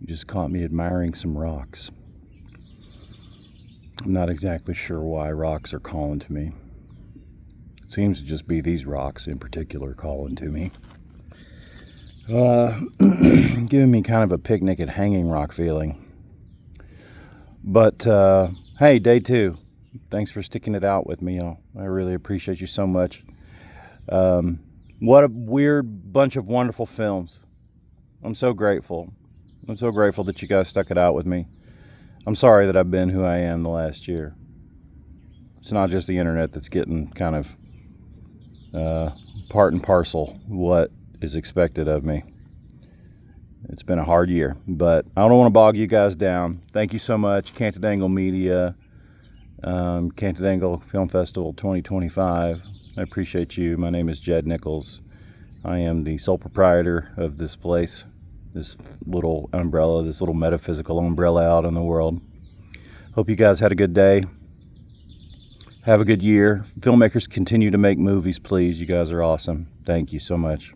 You just caught me admiring some rocks. I'm not exactly sure why rocks are calling to me. It seems to just be these rocks in particular calling to me. Giving me kind of a picnic at Hanging Rock feeling. But, hey, day 2. Thanks for sticking it out with me. I really appreciate you so much. What a weird bunch of wonderful films. I'm so grateful. I'm so grateful that you guys stuck it out with me. I'm sorry that I've been who I am the last year. It's not just the internet that's getting kind of part and parcel what is expected of me. It's been a hard year, but I don't want to bog you guys down. Thank you so much, Canted Angle Media, Canted Angle Film Festival 2025. I appreciate you. My name is Jed Nichols. I am the sole proprietor of this place, this little umbrella, this little metaphysical umbrella out in the world. Hope you guys had a good day. Have a good year. Filmmakers, continue to make movies, please. You guys are awesome. Thank you so much.